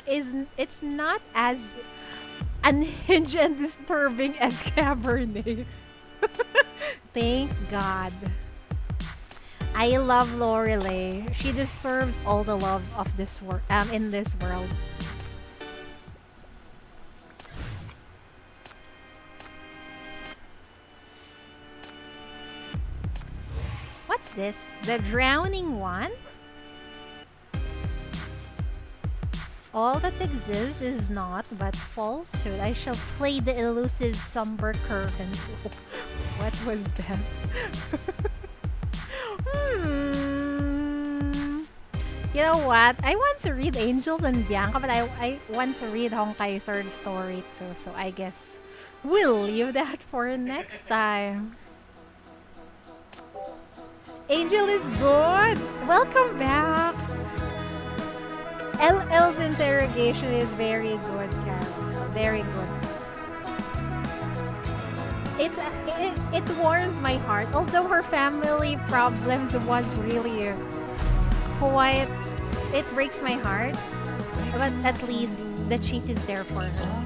It's not as unhinged and disturbing as Cabernet. Thank God. I love Lore-Ley. She deserves all the love of this in this world. What's this? The drowning one? All that exists is not but falsehood. I shall play the elusive somber curtains. What was that? You know what? I want to read Angels and Bianca, but I want to read Honkai third story too. So I guess we'll leave that for next time. Angel is good! Welcome back! LL's interrogation is very good, Carol. Very good. It warms my heart. Although her family problems was really quite... It breaks my heart. But at least the chief is there for her.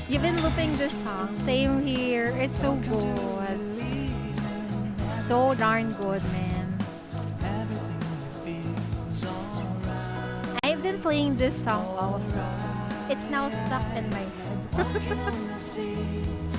You've been looping this song. Same here. It's so good. So darn good, man. I've been playing this song also. It's now stuck in my head.